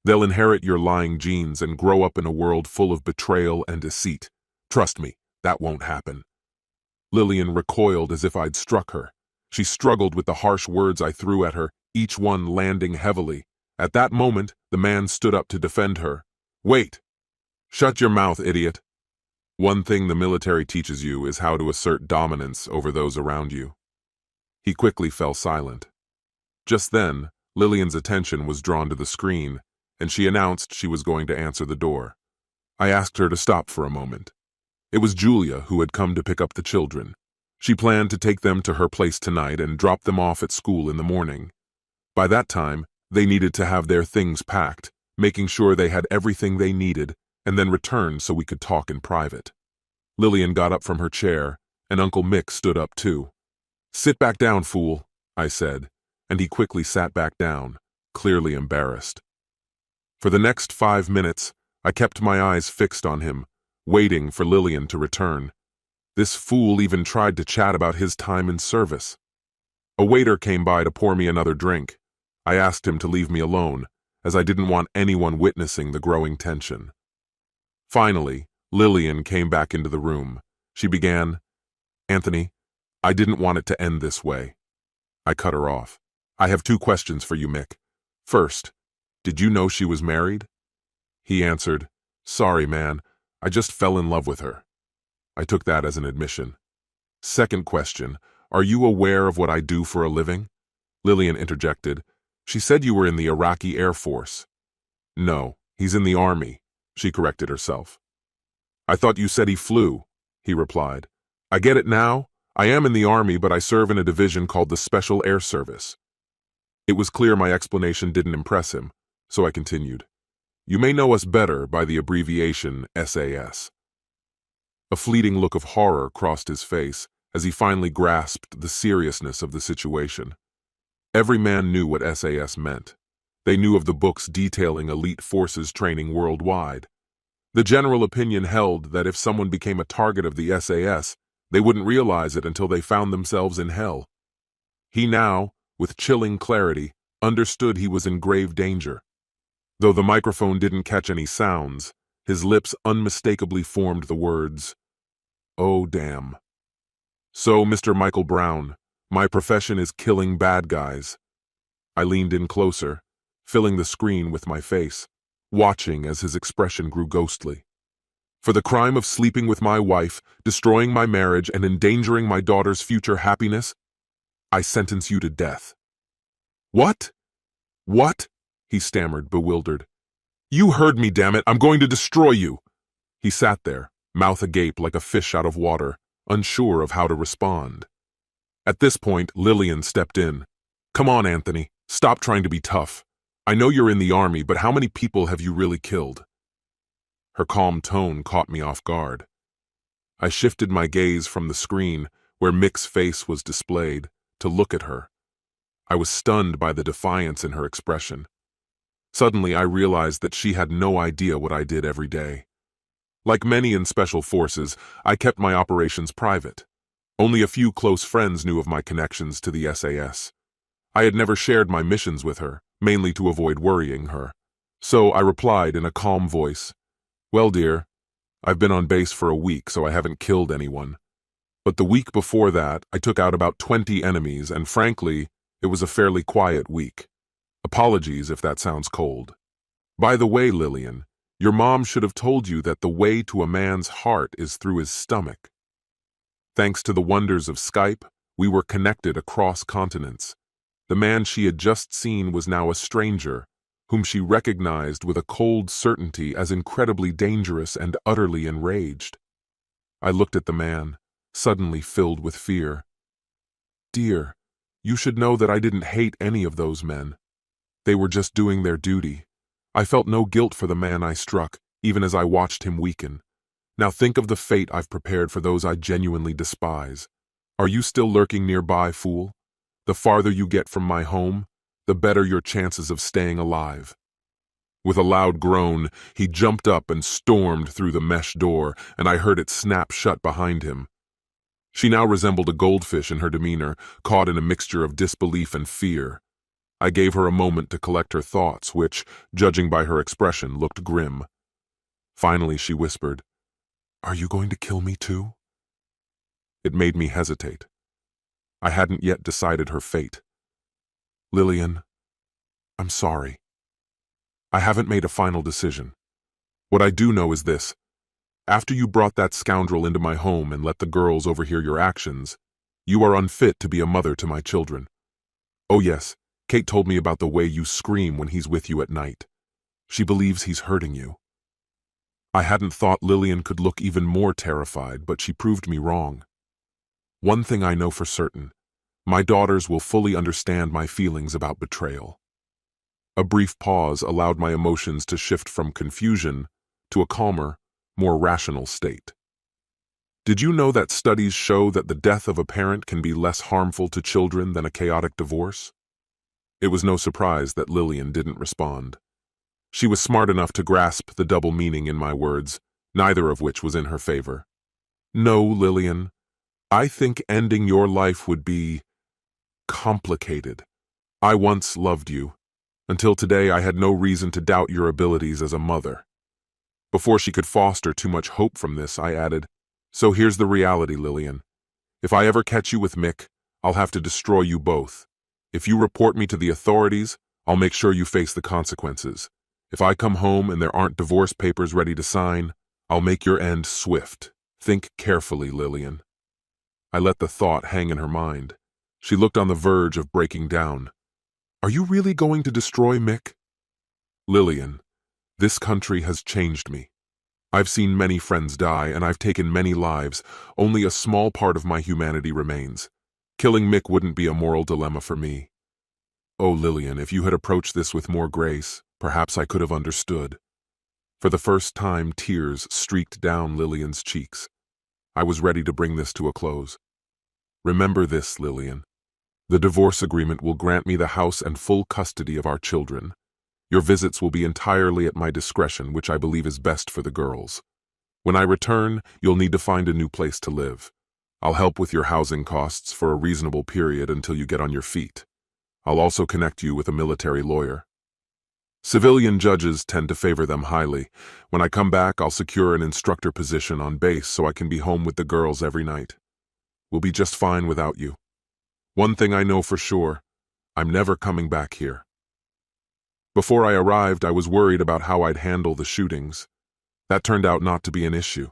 Speaker 1: They'll inherit your lying genes and grow up in a world full of betrayal and deceit. Trust me, that won't happen." Lillian recoiled as if I'd struck her. She struggled with the harsh words I threw at her, each one landing heavily. At that moment, the man stood up to defend her. "Wait! Shut your mouth, idiot. One thing the military teaches you is how to assert dominance over those around you." He quickly fell silent. Just then, Lillian's attention was drawn to the screen, and she announced she was going to answer the door. I asked her to stop for a moment. It was Julia who had come to pick up the children. She planned to take them to her place tonight and drop them off at school in the morning. By that time, they needed to have their things packed, making sure they had everything they needed, and then return so we could talk in private. Lillian got up from her chair, and Uncle Mick stood up too. "Sit back down, fool," I said, and he quickly sat back down, clearly embarrassed. For the next 5 minutes, I kept my eyes fixed on him, waiting for Lillian to return. This fool even tried to chat about his time in service. A waiter came by to pour me another drink. I asked him to leave me alone, as I didn't want anyone witnessing the growing tension. Finally, Lillian came back into the room. She began, "Anthony, I didn't want it to end this way." I cut her off. "I have 2 questions for you, Mick. First, did you know she was married?" He answered, "Sorry, man, I just fell in love with her." I took that as an admission. "Second question, are you aware of what I do for a living?" Lillian interjected, "She said you were in the Iraqi Air Force." "No, he's in the Army," she corrected herself. "I thought you said he flew," he replied. "I get it now. I am in the Army, but I serve in a division called the Special Air Service." It was clear my explanation didn't impress him, so I continued. "You may know us better by the abbreviation SAS." A fleeting look of horror crossed his face as he finally grasped the seriousness of the situation. Every man knew what SAS meant. They knew of the books detailing elite forces training worldwide. The general opinion held that if someone became a target of the SAS, they wouldn't realize it until they found themselves in hell. He now, with chilling clarity, understood he was in grave danger. Though the microphone didn't catch any sounds, his lips unmistakably formed the words, "Oh, damn." "So, Mr. Michael Brown, my profession is killing bad guys." I leaned in closer, filling the screen with my face, watching as his expression grew ghostly. "For the crime of sleeping with my wife, destroying my marriage, and endangering my daughter's future happiness, I sentence you to death." "What? What?" he stammered, bewildered. "You heard me, damn it! I'm going to destroy you!" He sat there, mouth agape like a fish out of water, unsure of how to respond. At this point, Lillian stepped in. "Come on, Anthony. Stop trying to be tough. I know you're in the Army, but how many people have you really killed?" Her calm tone caught me off guard. I shifted my gaze from the screen, where Mick's face was displayed, to look at her. I was stunned by the defiance in her expression. Suddenly, I realized that she had no idea what I did every day. Like many in special forces, I kept my operations private. Only a few close friends knew of my connections to the SAS. I had never shared my missions with her, mainly to avoid worrying her. So I replied in a calm voice, "Well, dear, I've been on base for a week, so I haven't killed anyone. But the week before that, I took out about 20 enemies, and frankly, it was a fairly quiet week. Apologies if that sounds cold. By the way, Lillian, your mom should have told you that the way to a man's heart is through his stomach." Thanks to the wonders of Skype, we were connected across continents. The man she had just seen was now a stranger, whom she recognized with a cold certainty as incredibly dangerous and utterly enraged. I looked at the man, suddenly filled with fear. Dear, you should know that I didn't hate any of those men. They were just doing their duty. I felt no guilt for the man I struck, even as I watched him weaken. Now think of the fate I've prepared for those I genuinely despise. Are you still lurking nearby, fool? The farther you get from my home, the better your chances of staying alive. With a loud groan, he jumped up and stormed through the mesh door, and I heard it snap shut behind him. She now resembled a goldfish in her demeanor, caught in a mixture of disbelief and fear. I gave her a moment to collect her thoughts, which, judging by her expression, looked grim. Finally, she whispered, "Are you going to kill me too?" It made me hesitate. I hadn't yet decided her fate. Lillian, I'm sorry. I haven't made a final decision. What I do know is this. After you brought that scoundrel into my home and let the girls overhear your actions, you are unfit to be a mother to my children. Oh yes, Kate told me about the way you scream when he's with you at night. She believes he's hurting you. I hadn't thought Lillian could look even more terrified, but she proved me wrong. One thing I know for certain, my daughters will fully understand my feelings about betrayal. A brief pause allowed my emotions to shift from confusion to a calmer, more rational state. Did you know that studies show that the death of a parent can be less harmful to children than a chaotic divorce? It was no surprise that Lillian didn't respond. She was smart enough to grasp the double meaning in my words, neither of which was in her favor. No, Lillian, I think ending your life would be complicated. I once loved you. Until today, I had no reason to doubt your abilities as a mother. Before she could foster too much hope from this, I added, so here's the reality, Lillian. If I ever catch you with Mick, I'll have to destroy you both. If you report me to the authorities, I'll make sure you face the consequences. If I come home and there aren't divorce papers ready to sign, I'll make your end swift. Think carefully, Lillian. I let the thought hang in her mind. She looked on the verge of breaking down. Are you really going to destroy Mick? Lillian, this country has changed me. I've seen many friends die, and I've taken many lives. Only a small part of my humanity remains. Killing Mick wouldn't be a moral dilemma for me. Oh, Lillian, if you had approached this with more grace, perhaps I could have understood. For the first time, tears streaked down Lillian's cheeks. I was ready to bring this to a close. Remember this, Lillian. The divorce agreement will grant me the house and full custody of our children. Your visits will be entirely at my discretion, which I believe is best for the girls. When I return, you'll need to find a new place to live. I'll help with your housing costs for a reasonable period until you get on your feet. I'll also connect you with a military lawyer. Civilian judges tend to favor them highly. When I come back, I'll secure an instructor position on base so I can be home with the girls every night. We'll be just fine without you. One thing I know for sure, I'm never coming back here. Before I arrived, I was worried about how I'd handle the shootings. That turned out not to be an issue.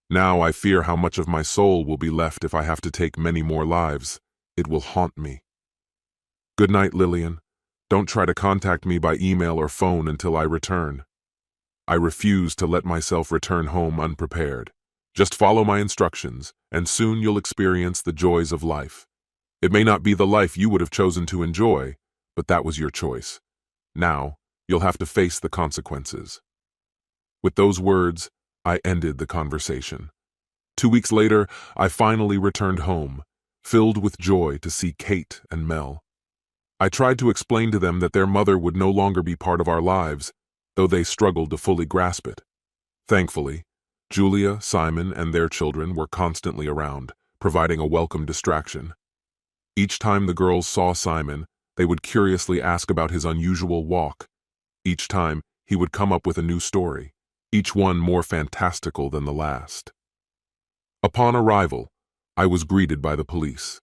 Speaker 1: Now I fear how much of my soul will be left if I have to take many more lives. It will haunt me. Good night, Lillian. Don't try to contact me by email or phone until I return. I refuse to let myself return home unprepared. Just follow my instructions, and soon you'll experience the joys of life. It may not be the life you would have chosen to enjoy, but that was your choice. Now, you'll have to face the consequences. With those words, I ended the conversation. 2 weeks later, I finally returned home, filled with joy to see Kate and Mel. I tried to explain to them that their mother would no longer be part of our lives, though they struggled to fully grasp it. Thankfully, Julia, Simon, and their children were constantly around, providing a welcome distraction. Each time the girls saw Simon, they would curiously ask about his unusual walk. Each time, he would come up with a new story, each one more fantastical than the last. Upon arrival, I was greeted by the police.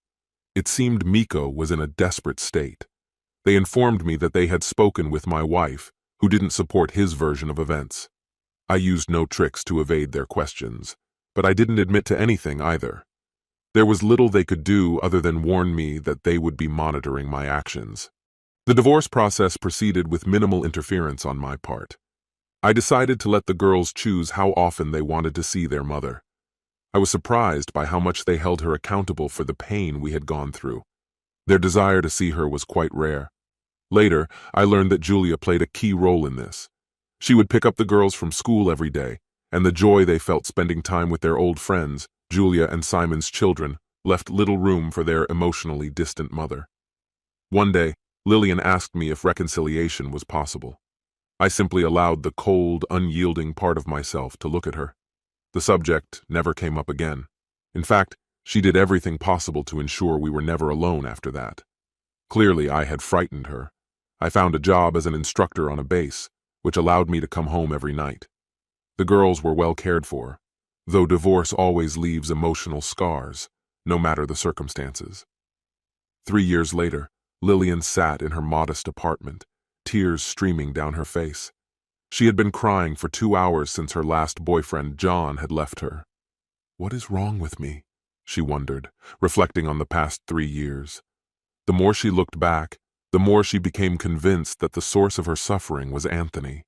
Speaker 1: It seemed Miko was in a desperate state. They informed me that they had spoken with my wife, who didn't support his version of events. I used no tricks to evade their questions, but I didn't admit to anything either. There was little they could do other than warn me that they would be monitoring my actions. The divorce process proceeded with minimal interference on my part. I decided to let the girls choose how often they wanted to see their mother. I was surprised by how much they held her accountable for the pain we had gone through. Their desire to see her was quite rare. Later, I learned that Julia played a key role in this. She would pick up the girls from school every day, and the joy they felt spending time with their old friends, Julia and Simon's children, left little room for their emotionally distant mother. One day, Lillian asked me if reconciliation was possible. I simply allowed the cold, unyielding part of myself to look at her. The subject never came up again. In fact, she did everything possible to ensure we were never alone after that. Clearly, I had frightened her. I found a job as an instructor on a base, which allowed me to come home every night. The girls were well cared for, though divorce always leaves emotional scars, no matter the circumstances. 3 years later, Lillian sat in her modest apartment, tears streaming down her face. She had been crying for 2 hours since her last boyfriend, John, had left her. "What is wrong with me?" she wondered, reflecting on the past 3 years. The more she looked back, the more she became convinced that the source of her suffering was Anthony.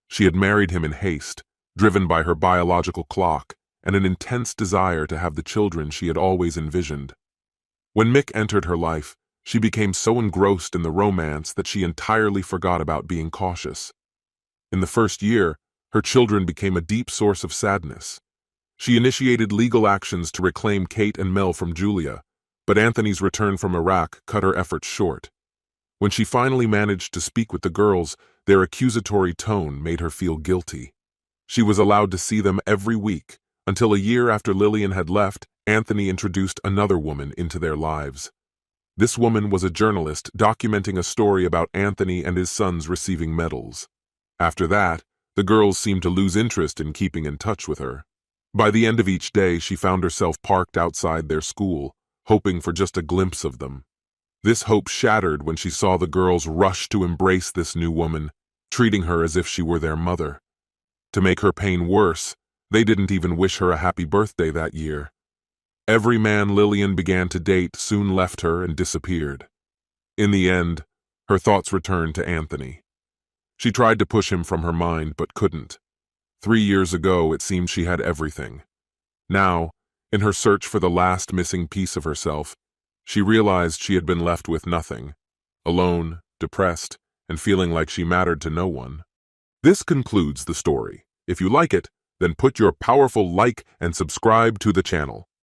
Speaker 1: She had married him in haste, driven by her biological clock and an intense desire to have the children she had always envisioned. When Mick entered her life, she became so engrossed in the romance that she entirely forgot about being cautious. In the first year, her children became a deep source of sadness. She initiated legal actions to reclaim Kate and Mel from Julia, but Anthony's return from Iraq cut her efforts short. When she finally managed to speak with the girls, their accusatory tone made her feel guilty. She was allowed to see them every week, until a year after Lillian had left, Anthony introduced another woman into their lives. This woman was a journalist documenting a story about Anthony and his sons receiving medals. After that, the girls seemed to lose interest in keeping in touch with her. By the end of each day, she found herself parked outside their school, hoping for just a glimpse of them. This hope shattered when she saw the girls rush to embrace this new woman, treating her as if she were their mother. To make her pain worse, they didn't even wish her a happy birthday that year. Every man Lillian began to date soon left her and disappeared. In the end, her thoughts returned to Anthony. She tried to push him from her mind but couldn't. 3 years ago, it seemed she had everything. Now, in her search for the last missing piece of herself, she realized she had been left with nothing, alone, depressed, and feeling like she mattered to no one. This concludes the story. If you like it, then put your powerful like and subscribe to the channel.